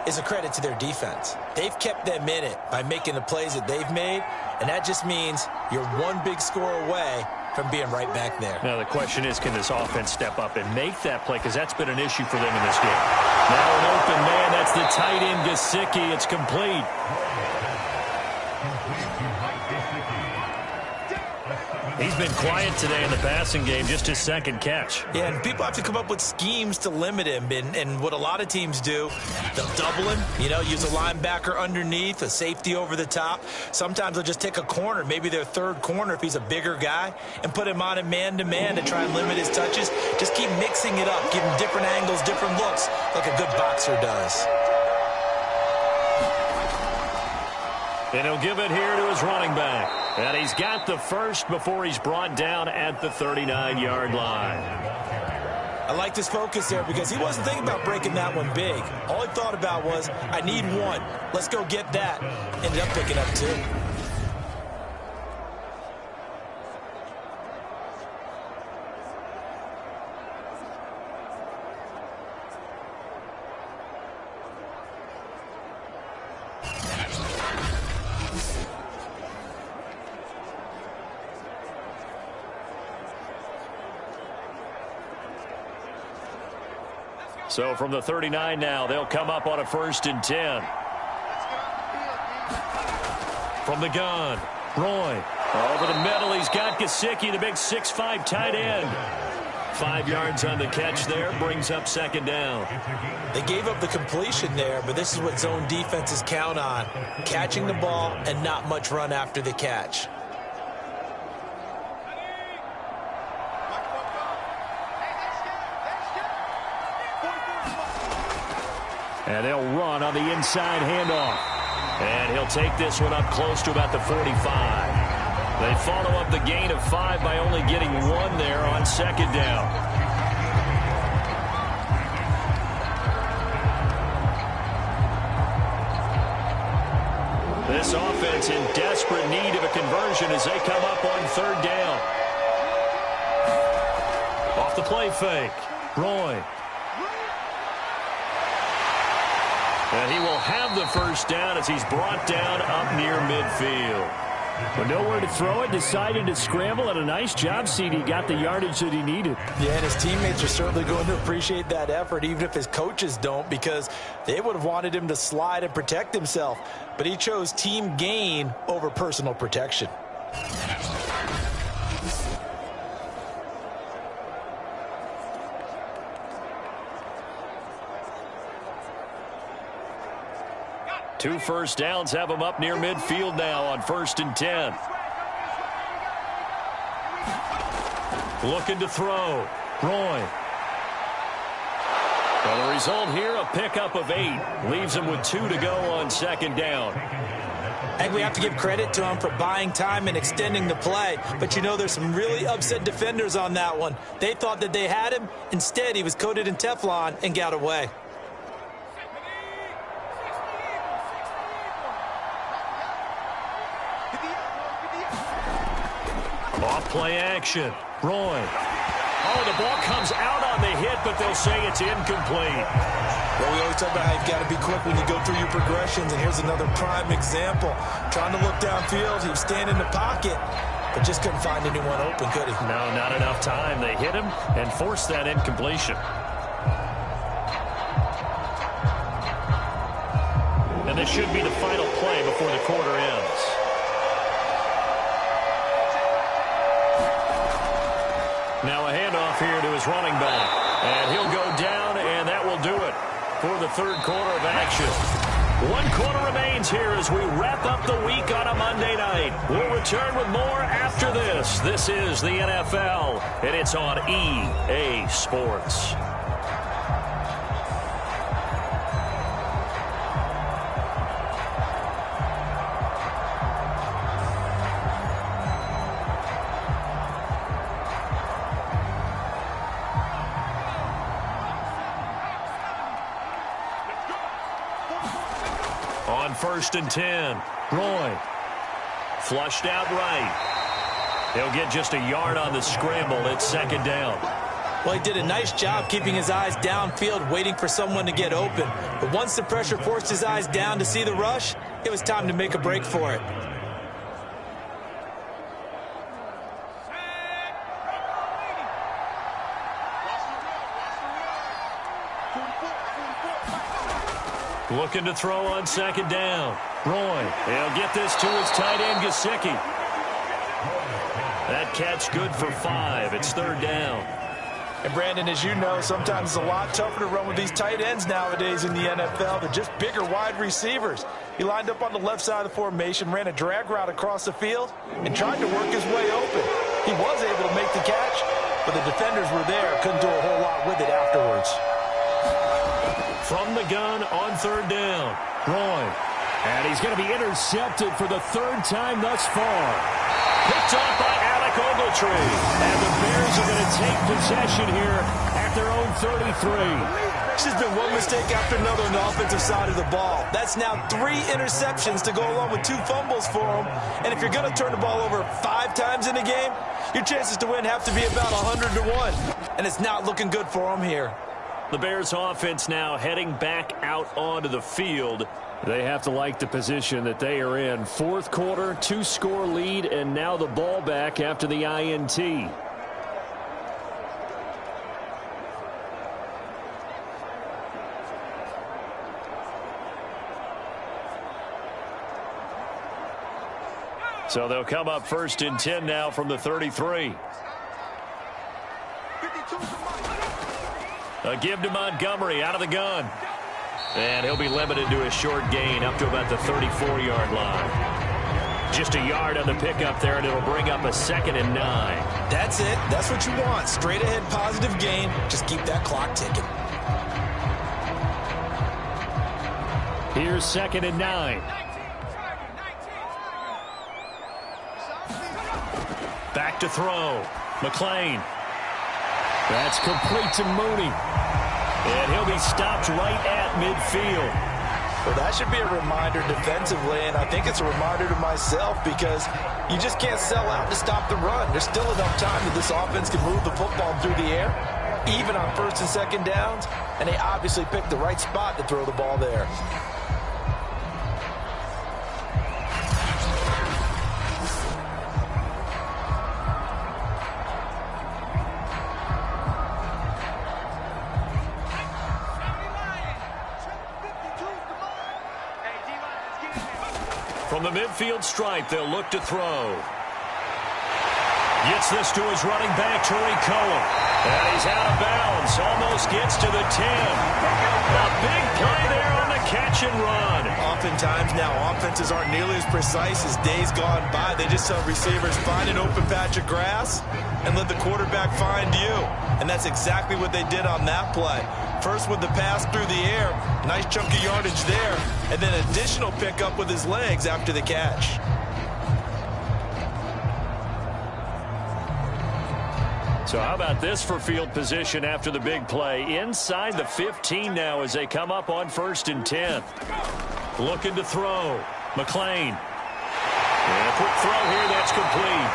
is a credit to their defense. They've kept them in it by making the plays that they've made, and that just means you're one big score away from being right back there. Now, the question is, can this offense step up and make that play? Because that's been an issue for them in this game. Now an open man. That's the tight end, Gesicki. It's complete. He's been quiet today in the passing game, just his second catch. Yeah, and people have to come up with schemes to limit him. And what a lot of teams do, they'll double him, use a linebacker underneath, a safety over the top. Sometimes they'll just take a corner, maybe their third corner if he's a bigger guy, and put him on a man-to-man to try and limit his touches. Just keep mixing it up, give him different angles, different looks, like a good boxer does. And he'll give it here to his running back. And he's got the first before he's brought down at the 39-yard line. I like this focus there because he wasn't thinking about breaking that one big. All he thought about was, I need one. Let's go get that. Ended up picking up 2. So from the 39 now, they'll come up on a 1st and 10. From the gun, Roy. Over the middle, he's got Gesicki, the big 6'5" tight end. 5 yards on the catch there, brings up 2nd down. They gave up the completion there, but this is what zone defenses count on. Catching the ball and not much run after the catch. And they'll run on the inside handoff. And he'll take this one up close to about the 45. They follow up the gain of 5 by only getting 1 there on 2nd down. This offense in desperate need of a conversion as they come up on 3rd down. Off the play fake, Roy. And he will have the 1st down as he's brought down up near midfield. But nowhere to throw it, decided to scramble, and a nice job, CD. Got the yardage that he needed. Yeah, and his teammates are certainly going to appreciate that effort, even if his coaches don't, because they would have wanted him to slide and protect himself. But he chose team gain over personal protection. Two 1st downs have him up near midfield now on 1st and 10. Looking to throw. Roy. Well, the result here, a pickup of 8. Leaves him with 2 to go on 2nd down. And we have to give credit to him for buying time and extending the play. But there's some really upset defenders on that one. They thought that they had him. Instead, he was coated in Teflon and got away. Off play action. Roy. Oh, the ball comes out on the hit, but they'll say it's incomplete. Well, we always talk about how you've got to be quick when you go through your progressions, and here's another prime example. Trying to look downfield, he was standing in the pocket, but just couldn't find anyone open, could he? No, not enough time. They hit him and forced that incompletion. And this should be the final play before the quarter ends. Now a handoff here to his running back. And he'll go down, and that will do it for the third quarter of action. 1 quarter remains here as we wrap up the week on a Monday night. We'll return with more after this. This is the NFL, and it's on EA Sports. On 1st and 10, Roy. Flushed out right. He'll get just a yard on the scramble. It's 2nd down. Well, he did a nice job keeping his eyes downfield, waiting for someone to get open. But once the pressure forced his eyes down to see the rush, it was time to make a break for it. Looking to throw on 2nd down. Roy, he'll get this to his tight end, Gesicki. That catch good for 5. It's 3rd down. And, Brandon, as you know, sometimes it's a lot tougher to run with these tight ends nowadays in the NFL. They're just bigger wide receivers. He lined up on the left side of the formation, ran a drag route across the field, and tried to work his way open. He was able to make the catch, but the defenders were there, couldn't do a whole lot with it afterwards. From the gun on 3rd down, Roy. And he's going to be intercepted for the 3rd time thus far. Picked off by Alec Ogletree. And the Bears are going to take possession here at their own 33. There's just been one mistake after another on the offensive side of the ball. That's now 3 interceptions to go along with 2 fumbles for him. And if you're going to turn the ball over 5 times in a game, your chances to win have to be about 100 to 1. And it's not looking good for him here. The Bears offense now heading back out onto the field. They have to like the position that they are in. 4th quarter, 2-score lead, and now the ball back after the INT. So they'll come up 1st and 10 now from the 33. A give to Montgomery out of the gun. And he'll be limited to a short gain up to about the 34-yard line. Just a yard on the pickup there, and it'll bring up a 2nd and 9. That's it. That's what you want. Straight ahead positive gain. Just keep that clock ticking. Here's 2nd and 9. Back to throw. McClain. That's complete to Mooney. And he'll be stopped right at midfield. Well, that should be a reminder defensively, and I think it's a reminder to myself because you just can't sell out to stop the run. There's still enough time that this offense can move the football through the air, even on 1st and 2nd downs, and they obviously picked the right spot to throw the ball there. From the midfield stripe, they'll look to throw. Gets this to his running back, Tariq Cohen. And he's out of bounds. Almost gets to the 10. A big play there on the catch and run. Oftentimes now, offenses aren't nearly as precise as days gone by. They just tell receivers, find an open patch of grass and let the quarterback find you. And that's exactly what they did on that play. First with the pass through the air, nice chunk of yardage there, and then additional pickup with his legs after the catch. So how about this for field position after the big play? Inside the 15 now as they come up on 1st and 10. Looking to throw. McClain. And a quick throw here, that's complete.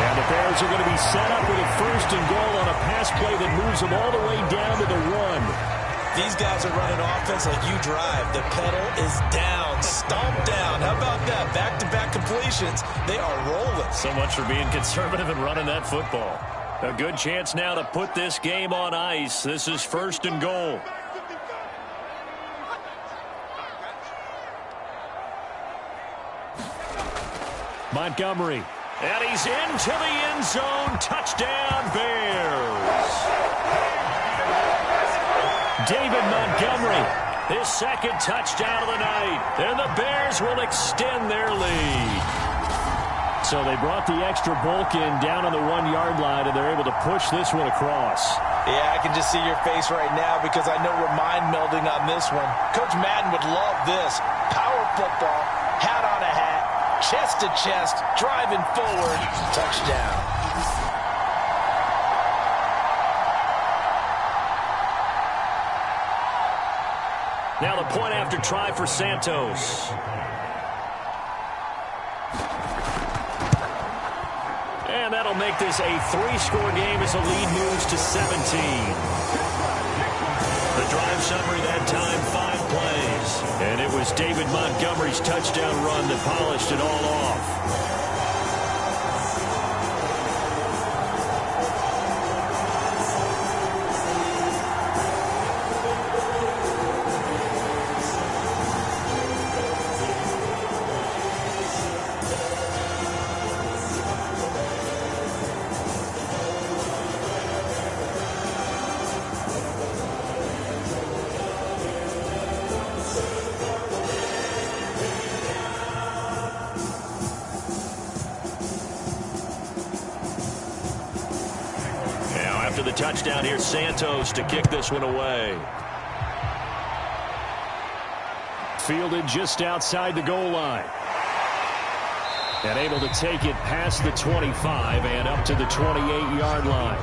And the Bears are going to be set up with a 1st and goal on a pass play that moves them all the way down to the 1. These guys are running offense like you drive. The pedal is down, stomped down. How about that? Back-to-back completions. They are rolling. So much for being conservative and running that football. A good chance now to put this game on ice. This is 1st and goal. Montgomery. And he's into the end zone. Touchdown, Bears. David Montgomery, his 2nd touchdown of the night. And the Bears will extend their lead. So they brought the extra bulk in down on the 1-yard line, and they're able to push this one across. Yeah, I can just see your face right now because I know we're mind melding on this one. Coach Madden would love this. Power football, hat on a hat. Chest to chest, driving forward, touchdown. Now the point after try for Santos. And that'll make this a 3-score game as the lead moves to 17. The drive summary that time, 5 plays. And it was David Montgomery's touchdown run that polished it all off. The touchdown here, Santos to kick this one away. Fielded just outside the goal line. And able to take it past the 25 and up to the 28-yard line.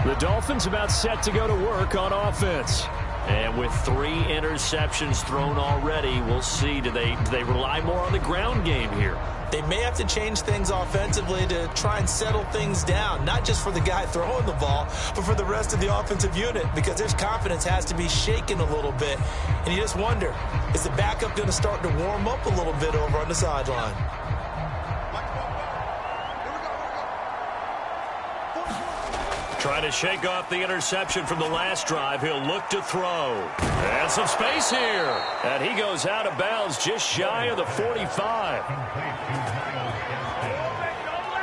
The Dolphins about set to go to work on offense. And with 3 interceptions thrown already, we'll see. Do they rely more on the ground game here? They may have to change things offensively to try and settle things down, not just for the guy throwing the ball, but for the rest of the offensive unit, because their confidence has to be shaken a little bit. And you just wonder, is the backup going to start to warm up a little bit over on the sideline? Trying to shake off the interception from the last drive. He'll look to throw. And some space here. And he goes out of bounds just shy of the 45.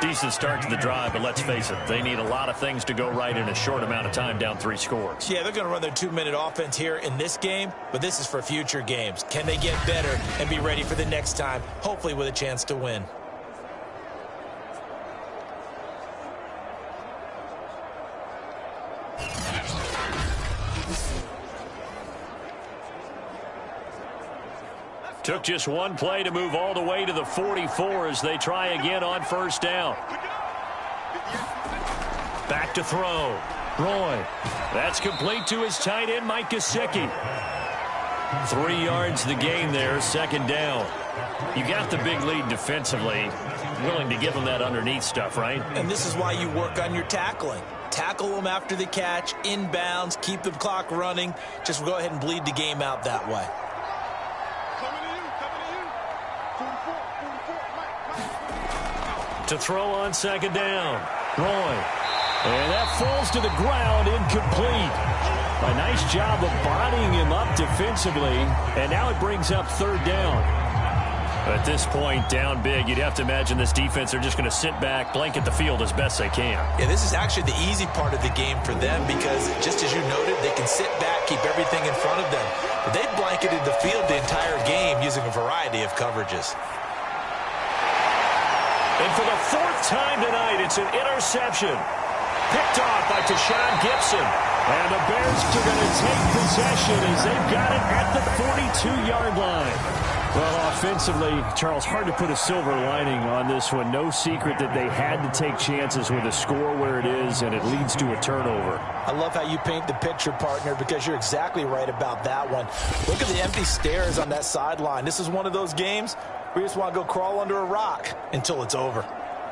Decent start to the drive, but let's face it, they need a lot of things to go right in a short amount of time, down 3 scores. Yeah, they're going to run their 2-minute offense here in this game, but this is for future games. Can they get better and be ready for the next time, hopefully with a chance to win? Took just 1 play to move all the way to the 44 as they try again on 1st down. Back to throw. Roy. That's complete to his tight end, Mike Gesicki. 3 yards the gain there, 2nd down. You got the big lead defensively. Willing to give them that underneath stuff, right? And this is why you work on your tackling. Tackle them after the catch, inbounds, keep the clock running. Just go ahead and bleed the game out that way. To throw on 2nd down. Roy. And that falls to the ground, incomplete. A nice job of bodying him up defensively. And now it brings up 3rd down. At this point, down big, you'd have to imagine this defense are just going to sit back, blanket the field as best they can. Yeah, this is actually the easy part of the game for them because, just as you noted, they can sit back, keep everything in front of them. But they've blanketed the field the entire game using a variety of coverages. And for the 4th time tonight, it's an interception. Picked off by Tashawn Gibson. And the Bears are going to take possession as they've got it at the 42-yard line. Well, offensively, Charles, hard to put a silver lining on this one. No secret that they had to take chances with a score where it is, and it leads to a turnover. I love how you paint the picture, partner, because you're exactly right about that one. Look at the empty stares on that sideline. This is one of those games We just want to go crawl under a rock until it's over.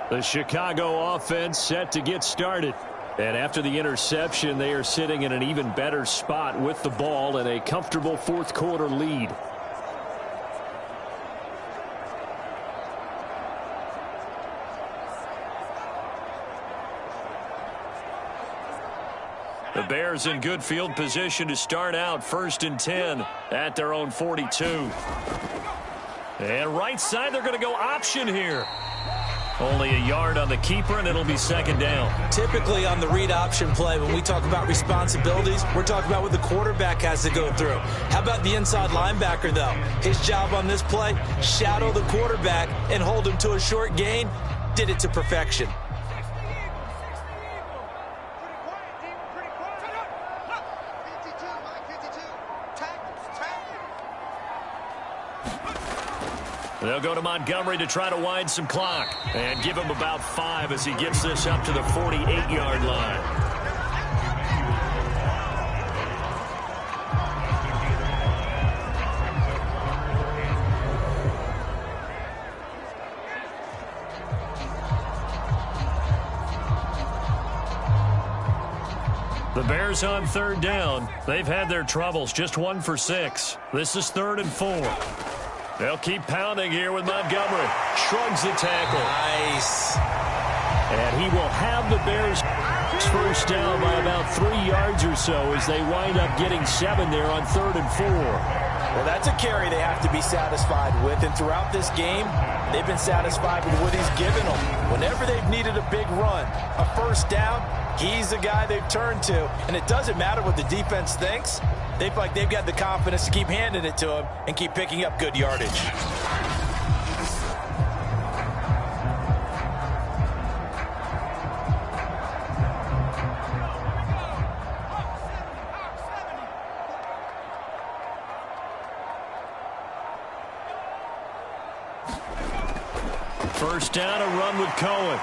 The Chicago offense set to get started. And after the interception, they are sitting in an even better spot with the ball and a comfortable fourth quarter lead. The Bears in good field position to start out 1st and 10 at their own 42. And right side, they're going to go option here. Only a yard on the keeper, and it'll be 2nd down. Typically on the read option play, when we talk about responsibilities, we're talking about what the quarterback has to go through. How about the inside linebacker, though? His job on this play, shadow the quarterback and hold him to a short gain. Did it to perfection. They'll go to Montgomery to try to wind some clock and give him about 5 as he gets this up to the 48-yard line. The Bears on 3rd down. They've had their troubles, just 1 for 6. This is 3rd and 4. They'll keep pounding here with Montgomery. Shrugs the tackle. Nice. And he will have the Bears first down by about 3 yards or so as they wind up getting 7 there on 3rd and 4. Well, that's a carry they have to be satisfied with. And throughout this game, they've been satisfied with what he's given them. Whenever they've needed a big run, a first down, he's the guy they've turned to. And it doesn't matter what the defense thinks. They feel like they've got the confidence to keep handing it to him and keep picking up good yardage. First down, a run with Cohen.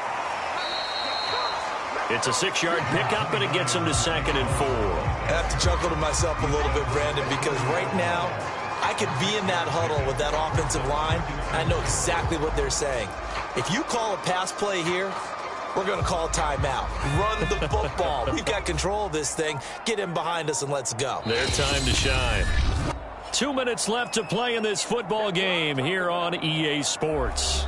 It's a 6-yard pickup, and it gets him to 2nd and 4. I have to chuckle to myself a little bit, Brandon, because right now I could be in that huddle with that offensive line. I know exactly what they're saying. If you call a pass play here, we're going to call timeout. Run the football. We've got control of this thing. Get him behind us and let's go. Their time to shine. 2 minutes left to play in this football game here on EA Sports.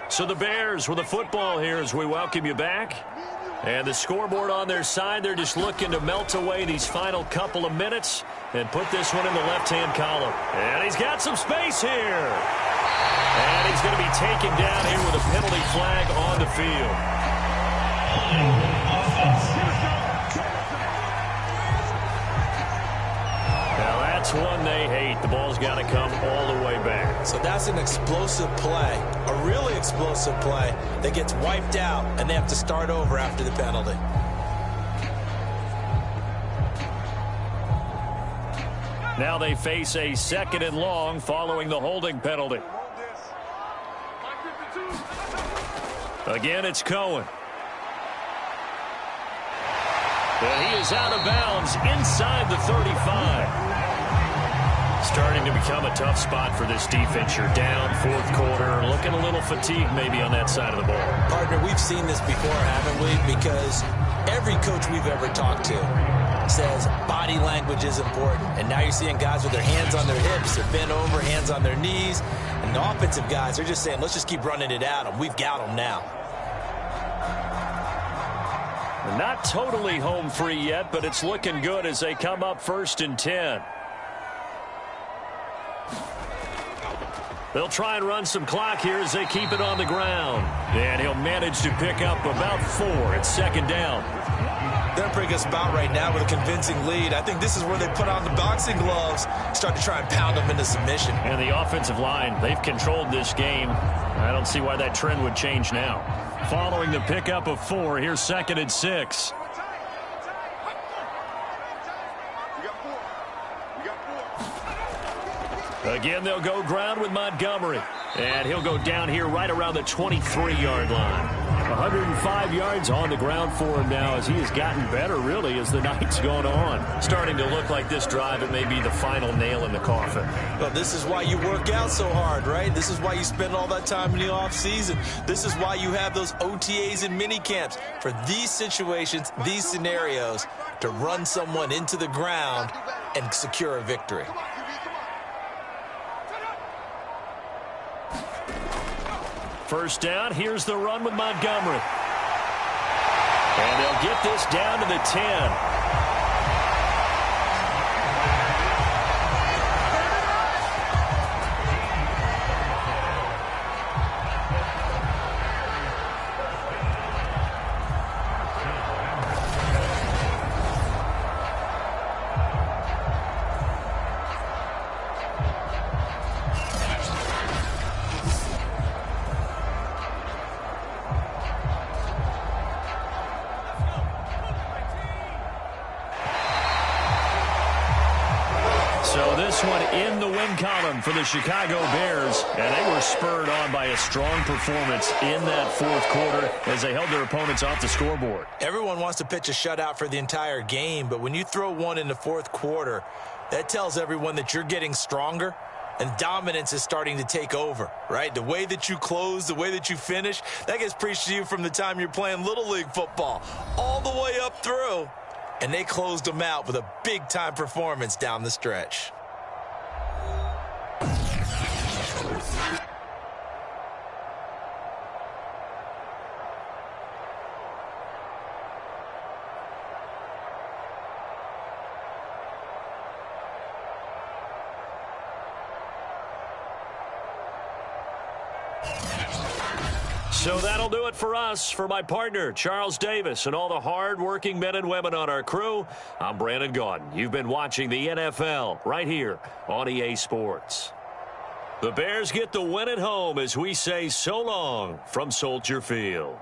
So the Bears with the football here as we welcome you back. And the scoreboard on their side, they're just looking to melt away these final couple of minutes and put this one in the left-hand column. And he's got some space here. And he's going to be taken down here with a penalty flag on the field. Now that's one they hate. The ball's got to come all the way back. So that's an explosive play, a really explosive play that gets wiped out, and they have to start over after the penalty. Now they face a 2nd and long following the holding penalty. Again, it's Cohen. And he is out of bounds inside the 35. Starting to become a tough spot for this defense. You're down 4th quarter, looking a little fatigued maybe on that side of the ball. Partner, we've seen this before, haven't we? Because every coach we've ever talked to says body language is important. And now you're seeing guys with their hands on their hips, they're bent over, hands on their knees. And the offensive guys are just saying, let's just keep running it at them. We've got them now. Not totally home free yet, but it's looking good as they come up 1st and 10. They'll try and run some clock here as they keep it on the ground. And he'll manage to pick up about 4. It's 2nd down. They're bringing us about right now with a convincing lead. I think this is where they put on the boxing gloves, start to try and pound them into submission. And the offensive line, they've controlled this game. I don't see why that trend would change now. Following the pickup of 4, here's 2nd and 6. Again, they'll go ground with Montgomery. And he'll go down here right around the 23-yard line. 105 yards on the ground for him now as he has gotten better, really, as the night's gone on. Starting to look like this drive, it may be the final nail in the coffin. Well, this is why you work out so hard, right? This is why you spend all that time in the offseason. This is why you have those OTAs and mini camps for these situations, these scenarios, to run someone into the ground and secure a victory. First down, here's the run with Montgomery. And they'll get this down to the 10. So this one in the win column for the Chicago Bears, and they were spurred on by a strong performance in that fourth quarter as they held their opponents off the scoreboard. Everyone wants to pitch a shutout for the entire game, but when you throw one in the fourth quarter, that tells everyone that you're getting stronger and dominance is starting to take over, right? The way that you close, the way that you finish, that gets preached to you from the time you're playing Little League football all the way up through. And they closed them out with a big-time performance down the stretch. So that'll do it for us. For my partner, Charles Davis, and all the hard-working men and women on our crew, I'm Brandon Gaudin. You've been watching the NFL right here on EA Sports. The Bears get the win at home as we say so long from Soldier Field.